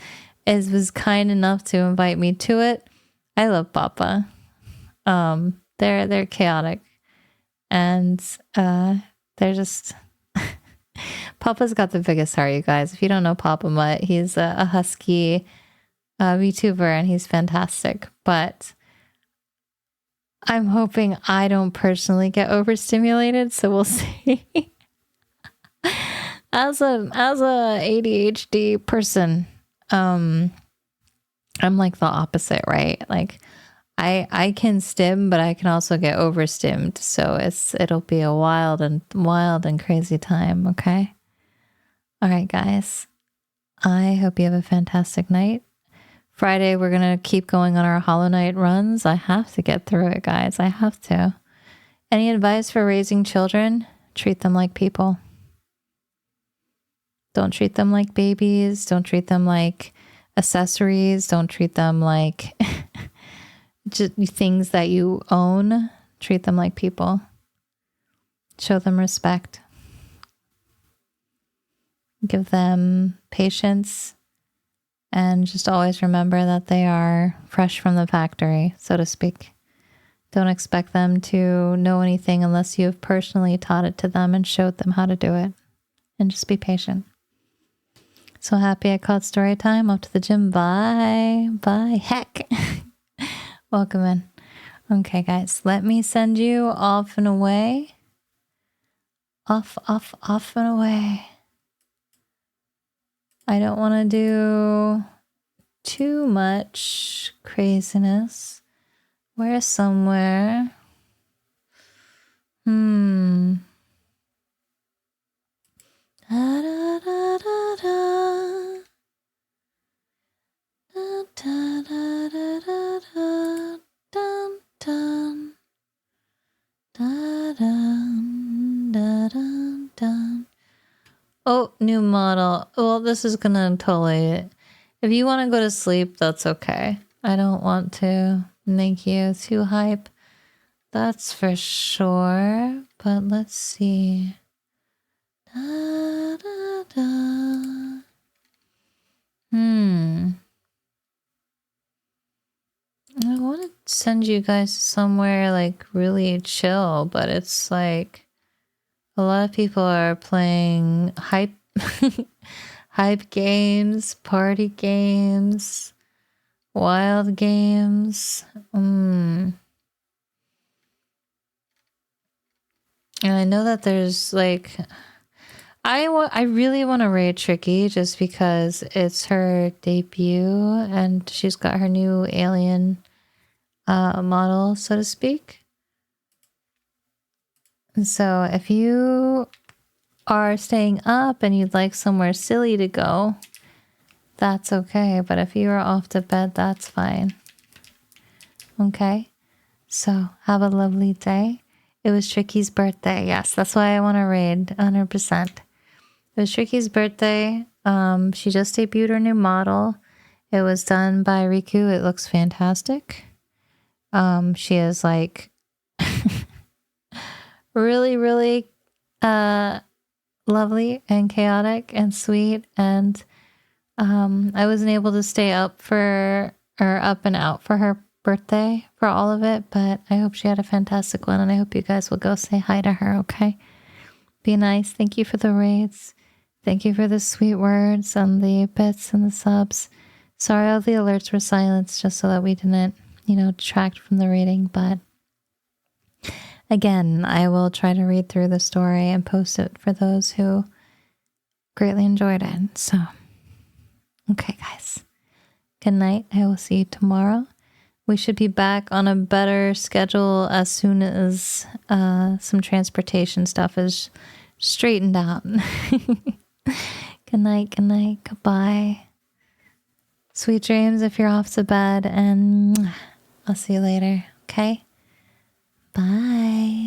was kind enough to invite me to it. I love Papa. They're chaotic. And they're just Papa's got the biggest heart, you guys. If you don't know Papa Mutt, he's a husky VTuber and he's fantastic. But I'm hoping I don't personally get overstimulated, so we'll see. As a ADHD person, I'm like the opposite, right? Like I can stim, but I can also get overstimmed. So it'll be a wild and crazy time, okay? All right, guys. I hope you have a fantastic night. Friday, we're going to keep going on our Hollow Knight runs. I have to get through it, guys. I have to. Any advice for raising children? Treat them like people. Don't treat them like babies. Don't treat them like accessories. Don't treat them like just things that you own. Treat them like people. Show them respect. Give them patience. And just always remember that they are fresh from the factory, so to speak. Don't expect them to know anything unless you have personally taught it to them and showed them how to do it. And just be patient. So happy I caught story time. Off to the gym. Bye. Bye. Heck. Welcome in. Okay, guys. Let me send you off and away. Off and away. I don't want to do too much craziness. Where somewhere? Da, da, da, da, da. Da, da, da, da, da, da. Dun, dun. Da, dun, da, dun, dun. Oh, new model. Well, this is gonna totally... If you want to go to sleep, that's okay. I don't want to make you too hype. That's for sure. But let's see. Da, da, da. I want to send you guys somewhere like really chill, but it's like a lot of people are playing hype hype games, party games, wild games. And I know that there's like I really want to raid Tricky just because it's her debut and she's got her new alien model, so to speak. And so if you are staying up and you'd like somewhere silly to go, that's okay. But if you are off to bed, that's fine. Okay? So have a lovely day. It was Tricky's birthday. Yes, that's why I want to raid 100%. It was Tricky's birthday. She just debuted her new model. It was done by Riku. It looks fantastic. She is like really, really lovely and chaotic and sweet. And I wasn't able to stay up and out for her birthday for all of it, but I hope she had a fantastic one, and I hope you guys will go say hi to her, okay? Be nice. Thank you for the raids. Thank you for the sweet words and the bits and the subs. Sorry all the alerts were silenced just so that we didn't, detract from the reading, but again, I will try to read through the story and post it for those who greatly enjoyed it. So, okay, guys. Good night. I will see you tomorrow. We should be back on a better schedule as soon as some transportation stuff is straightened out. Good night, goodbye. Sweet dreams if you're off to bed, and I'll see you later, okay? Bye.